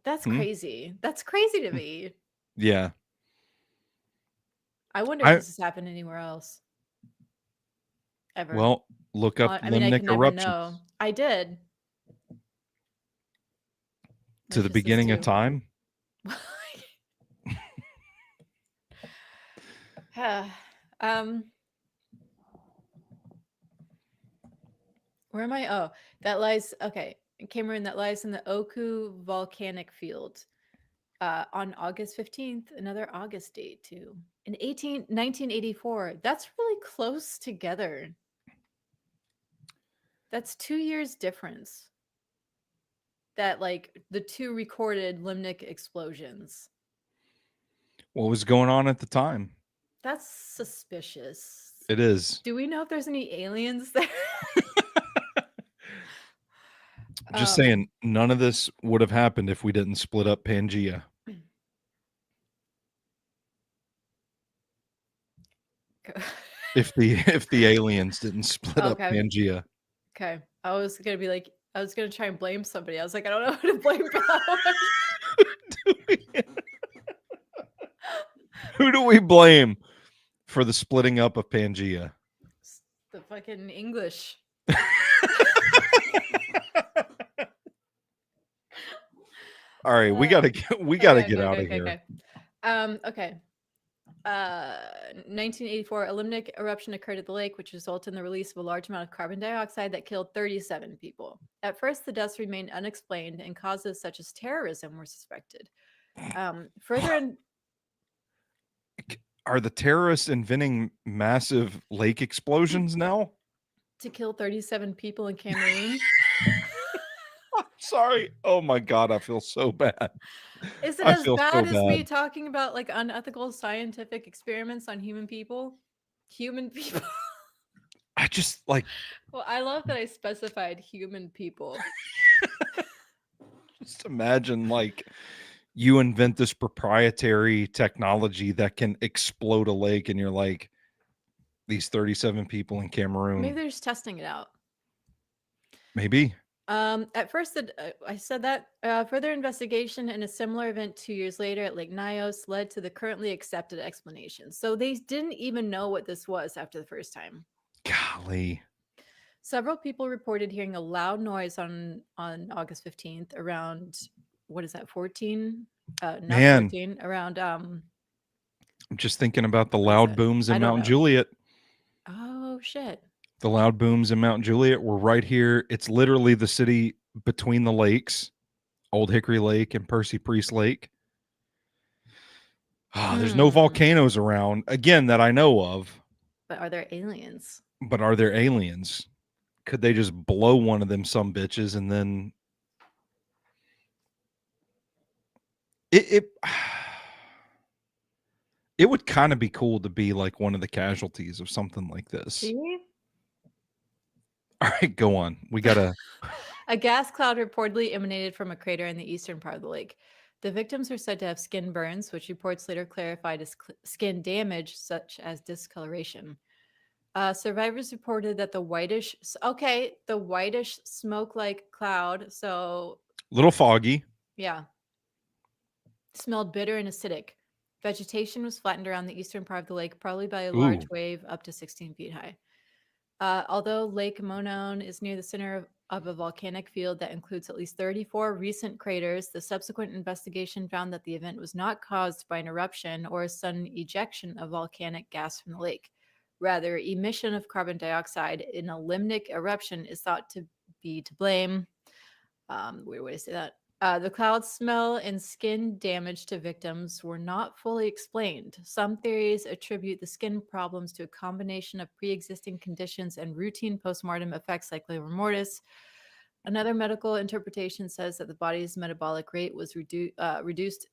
That's Hmm? crazy. That's crazy to me. Yeah. I wonder if I this has happened anywhere else ever. well, look up I mean, I limnic can never know. eruptions I did. to That's the just this beginning of too. time. um, where am I? Oh, that lies. Okay, Cameroon. That lies in the Oku volcanic field. On August 15th, another August date too. In 1984. That's really close together. That's 2 years difference. That like the two recorded limnic explosions. What was going on at the time? That's suspicious. It is. Do we know if there's any aliens there? Just um saying, none of this would have happened if we didn't split up Pangea. If the aliens didn't split up okay. Pangea. Okay. I was gonna be like, I was gonna try and blame somebody. I was like, I don't know who to blame for that one. Who do we blame for the splitting up of Pangea? The fucking English. All right, we Uh, gotta get out of here. okay. Okay. 1984, a limnic eruption occurred at the lake, which resulted in the release of a large amount of carbon dioxide that killed 37 people. At first, the deaths remained unexplained, and causes such as terrorism were suspected. Further in Are the terrorists inventing massive lake explosions now? to kill 37 people in Cameroon. Sorry. Oh my god, I feel so bad. Is it I as feel so bad as me bad. talking about like unethical scientific experiments on human people? Human people. I just like Well, I love that I specified human people. just imagine like you invent this proprietary technology that can explode a lake and you're like these 37 people in Maybe Cameroon. they're just testing it out. Maybe. At first, I said that further investigation and a similar event 2 years later at Lake Nyos led to the currently accepted explanation. So they didn't even know what this was after the first time. Golly. Several people reported hearing a loud noise on August 15th around what is that 14? Not Man, 14 around I'm just thinking about the what is loud that? booms I in don't Mount know. Juliet. Oh shit. The loud booms in Mount Juliet were right here. It's literally the city between the lakes, Old Hickory Lake and Percy Priest Lake. Ah, there's no Hmm. volcanoes around, again, that I know of, But are there aliens? but are there aliens? Could they just blow one of them some bitches and then it it would kind of be cool to be like one of the casualties of something like this. See? All right, go on. We gotta A gas cloud reportedly emanated from a crater in the eastern part of the lake. The victims were said to have skin burns, which reports later clarified as skin damage, such as discoloration. Survivors reported that the whitish smoke-like cloud. So, little foggy. yeah, smelled bitter and acidic. Vegetation was flattened around the eastern part of the lake, probably by a large Ooh, wave up to 16 feet high. Although Lake Monon is near the center of a volcanic field that includes at least 34 recent craters, the subsequent investigation found that the event was not caused by an eruption or a sudden ejection of volcanic gas from the lake. Rather, emission of carbon dioxide in a limnic eruption is thought to be to blame. Weird way to say that. The cloud smell and skin damage to victims were not fully explained. Some theories attribute the skin problems to a combination of pre existing conditions and routine postmortem effects like livor mortis. Another medical interpretation says that the body's metabolic rate was reduced,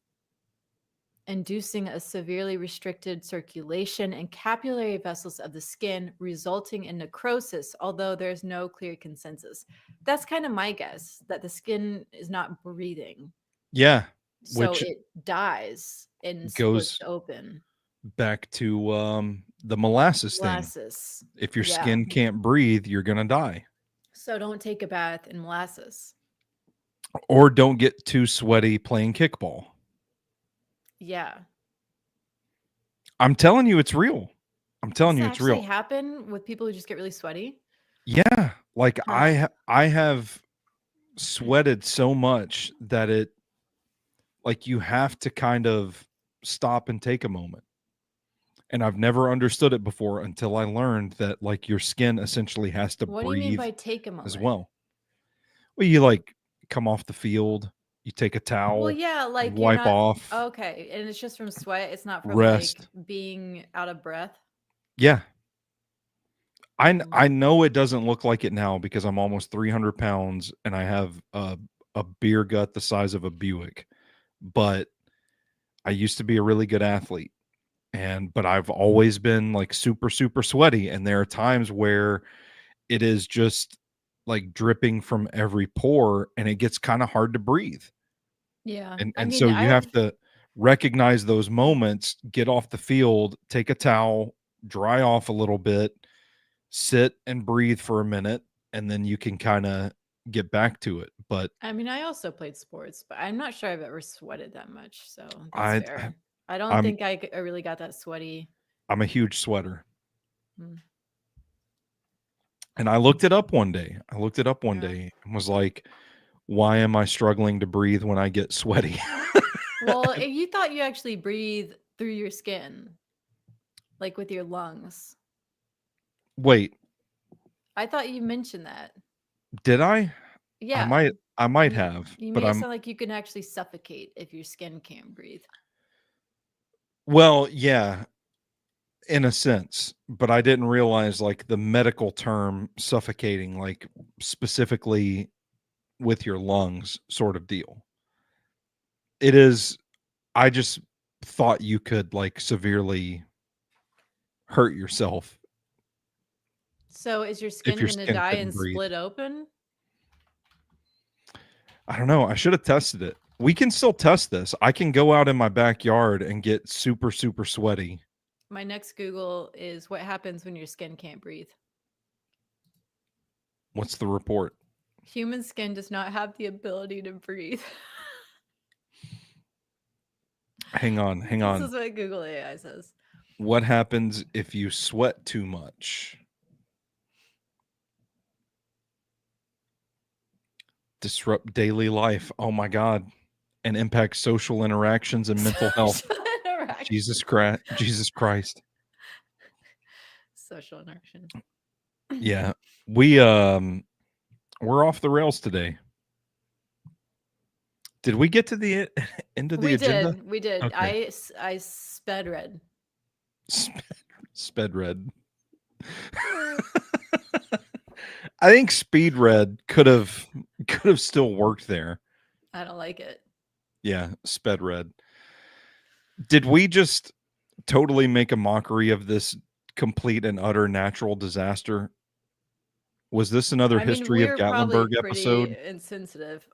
inducing a severely restricted circulation and capillary vessels of the skin, resulting in necrosis, although there's no clear consensus. That's kind of my guess, that the skin is not breathing. Yeah, So which it dies and splits goes open. back to the molasses thing. Molasses. If your Yeah. skin can't breathe, you're gonna die. So don't take a bath in molasses. Or don't get too sweaty playing kickball. Yeah. I'm telling you, it's real. I'm Does telling you, that it's actually real. happen with people who just get really sweaty? Yeah, like Huh. I have sweated so much that it like you have to kind of stop and take a moment. And I've never understood it before until I learned that like your skin essentially has to What do you mean breathe by take a as moment? well. Well, you like come off the field, you take a Well, towel, yeah, you like you're wipe not off, okay, and it's just from sweat. It's not from like rest. being out of breath. Yeah. Mm. I know it doesn't look like it now because I'm almost 300 pounds and I have a beer gut the size of a Buick. But I used to be a really good athlete. But I've always been like super, super sweaty. And there are times where it is just like dripping from every pore and it gets kind of hard to breathe. Yeah. And I and mean, so you have I've to recognize those moments, get off the field, take a towel, dry off a little bit, sit and breathe for a minute, and then you can kind of get back to it. But I mean, I also played sports, but I'm not sure I've ever sweated that much, so that's I fair. I don't I'm think I really got that sweaty. I'm a huge sweater. Mm. And I looked it up one day. I looked it up one Yeah. day and was like, why am I struggling to breathe when I get sweaty? Well, you thought you actually breathe through your skin, like with your lungs. Wait, I thought you mentioned that. did I? I Yeah. might I might You have, you but made it sound like you can actually suffocate if your skin can't breathe. well, yeah, in a sense, but I didn't realize like the medical term suffocating, like specifically with your lungs sort of deal. It is I just thought you could like severely hurt yourself So is your if skin your gonna skin die couldn't and breathe. split open? I don't know. I should have tested it. We can still test this. I can go out in my backyard and get super, super sweaty. My next Google is what happens when your skin can't breathe. What's the report? Human skin does not have the ability to breathe. Hang on, hang This on. is what Google AI says. What happens if you sweat too much? Disrupt daily life. Oh my God. And impact social interactions and mental health. Social interaction. Jesus Christ. Jesus Christ. Social interaction. Yeah. We we're off the rails today. Did we get to the end of the We agenda? did. We did. Okay. I sped read. Sped red. I think speed red could have still worked there. I don't like it. Yeah, sped red. Did we just totally make a mockery of this complete and utter natural disaster? Was this another I mean, History of we're probably Gatlinburg pretty episode? insensitive.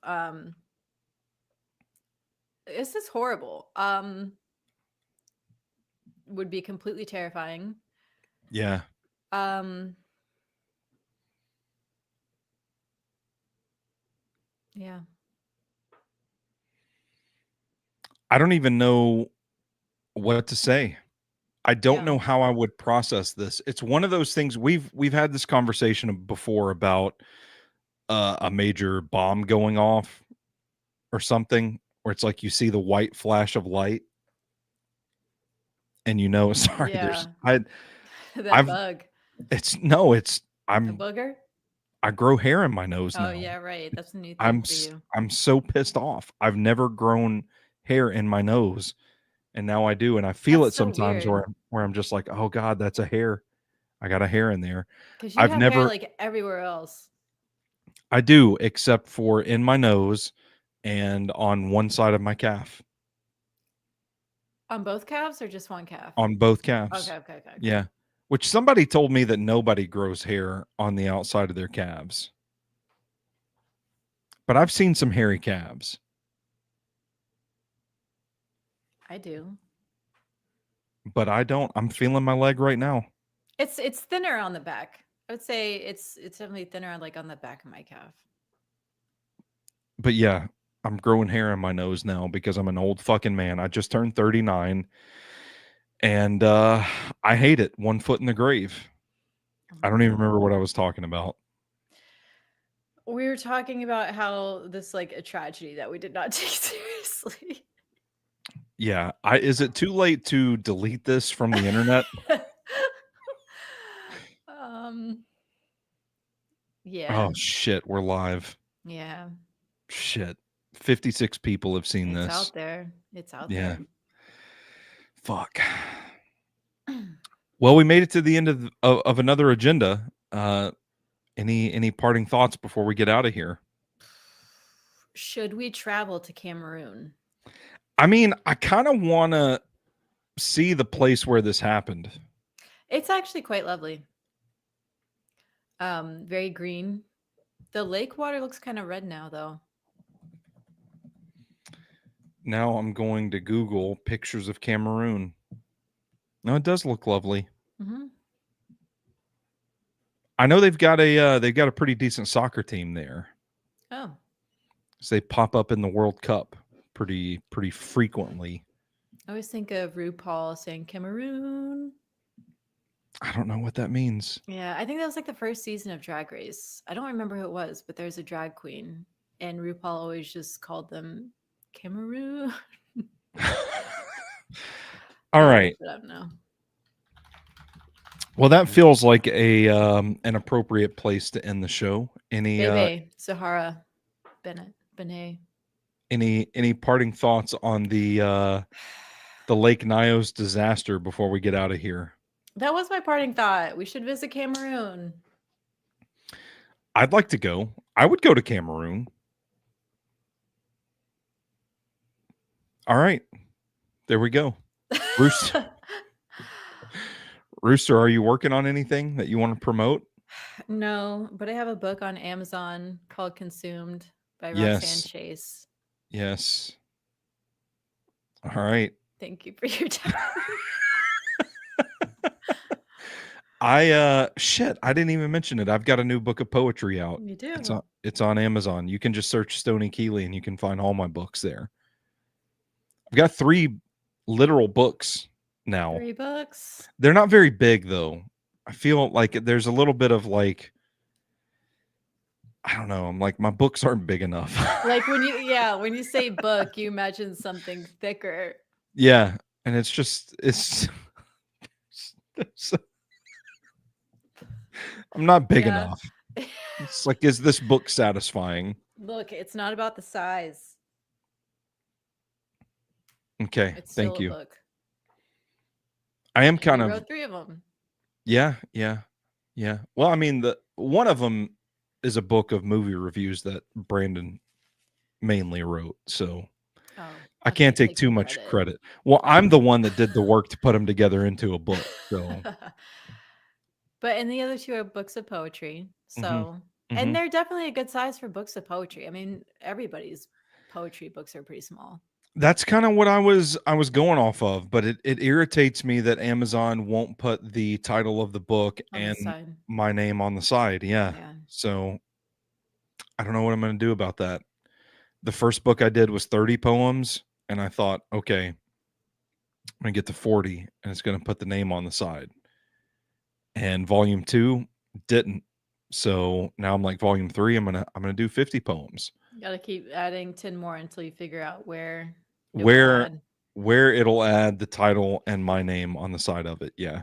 This is horrible. Would be completely terrifying. Yeah. Um, yeah. I don't even know what to say. I don't Yeah. know how I would process this. It's one of those things we've had this conversation before about a major bomb going off or something where it's like you see the white flash of light and you know sorry there's Yeah. That I've bug. it's no it's A I'm booger? I grow hair in my nose Oh, now. yeah, right. That's a new thing I'm for you. I'm so pissed off. I've never grown hair in my nose, and now I do, and I feel That's it so sometimes weird where I'm just like, oh God, that's a hair. I got a hair in there. because you I've have hair never like everywhere else. I do, except for in my nose and on one side of my calf, On both calves or just one calf? on both Okay, calves. okay, okay, okay. Yeah. Which somebody told me that nobody grows hair on the outside of their calves. But I've seen some hairy calves. I do. But I don't. I'm feeling my leg right now. It's thinner on the back. I would say it's definitely thinner like on the back of my calf. But yeah, I'm growing hair in my nose now because I'm an old fucking man. I just turned 39 and I hate it. One foot in the grave. Oh I my don't even god. remember what I was talking about. We were talking about how this like a tragedy that we did not take seriously. Yeah, is it too late to delete this from the internet? um yeah. Oh shit, we're live. Yeah. Shit. 56 people have seen It's this. out there. It's out Yeah. there. Fuck. Well, we made it to the end of another agenda. Any parting thoughts before we get out of here? Should we travel to Cameroon? I mean, I kind of want to see the place where this happened. It's actually quite lovely. Very green. The lake water looks kind of red now though. Now I'm going to Google pictures of Cameroon. No, it does look lovely. Mm-hmm. I know they've got a pretty decent soccer team there. Oh, So they pop up in the World Cup pretty frequently. I always think of RuPaul saying Cameroon. I don't know what that means. Yeah, I think that was like the first season of Drag Race. I don't remember who it was, but there's a drag queen, and RuPaul always just called them Cameroon. All I'll right. look it up now. Well, that feels like a an appropriate place to end the show. Bebe, Sahara, Bennett, Benet. Any parting thoughts on the Lake Nyos disaster before we get out of here? That was my parting thought. We should visit Cameroon. I'd like to go. I would go to Cameroon. All right. There we go. Rooster, Rooster, are you working on anything that you want to promote? No, but I have a book on Amazon called Consumed by Roxanne Yes. Chase. Yes. All right. Thank you for your time. I didn't even mention it. I've got a new book of poetry out. You do. It's on Amazon. You can just search Stoney Keeley and you can find all my books there. I've got 3 literal books now. 3 books. They're not very big though. I feel like there's a little bit of like, I don't know. I'm like, my books aren't big enough. Like when you say book, you imagine something thicker. Yeah. And it's I'm not big enough. It's like, is this book satisfying? Look, it's not about the size. Okay. It's Thank still a you. book. I am And kind you of, wrote 3 of them. yeah. Well, I mean, one of them is a book of movie reviews that Brandon mainly wrote. So Oh, I can't take too much credit. Well, I'm the one that did the work to put them together into a book. So, But and the other 2 are books of poetry. So, Mhm. and they're definitely a good size for books of poetry. I mean, everybody's poetry books are pretty small. That's kind of what I was going off of, but it irritates me that Amazon won't put the title of the book On the and side. my name on the side. Yeah. Yeah. So I don't know what I'm going to do about that. The first book I did was 30 poems, and I thought, okay, I'm going to get to 40 and it's going to put the name on the side. And volume 2 didn't. So now I'm like volume 3, I'm going to do 50 poems. You got to keep adding 10 more until you figure out where it'll add the title and my name on the side of it. Yeah.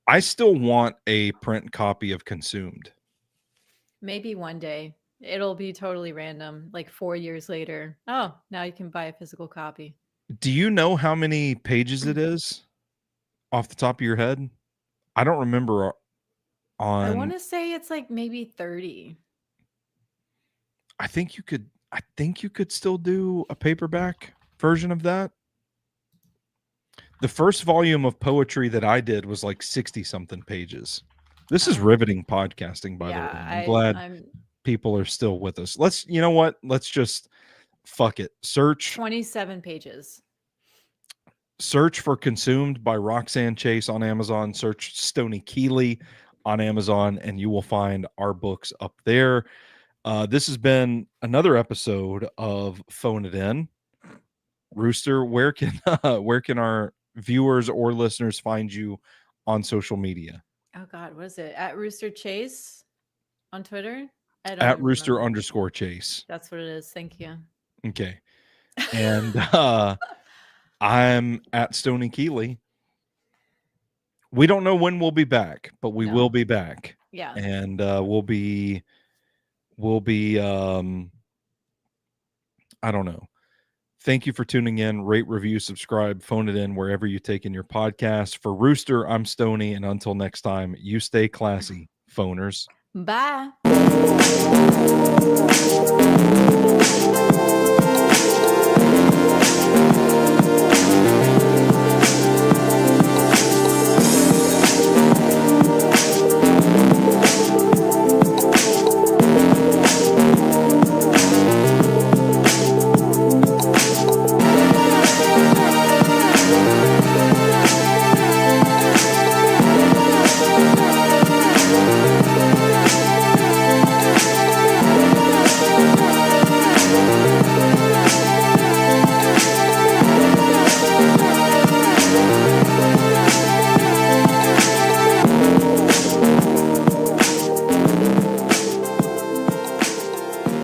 I still want a print copy of Consumed. Maybe one day it'll be totally random, like 4 years later. Oh, now you can buy a physical copy. Do you know how many pages it is off the top of your head? I don't remember I on. want to say it's like maybe 30. I think you could still do a paperback version of that. The first volume of poetry that I did was like 60 something pages. This is riveting podcasting, by the way. I'm glad I'm people are still with us. You know what? Let's just fuck it. Search 27 pages. for Consumed by Roxanne Chase on Amazon. Search Stoney Keeley on Amazon, and you will find our books up there. This has been another episode of Phone It In. Rooster, where can our viewers or listeners find you on social media? Oh God, what is it? At Rooster Chase on Twitter? I don't At even remember. Rooster_Chase. That's what it is. Thank you. Okay. And I'm at Stoney Keeley. We don't know when we'll be back, but we will be back. Yeah. And we'll be I don't know. Thank you for tuning in. Rate, review, subscribe, phone it in wherever you take in your podcast. For Rooster, I'm Stoney, and until next time, you stay classy, phoners. Bye.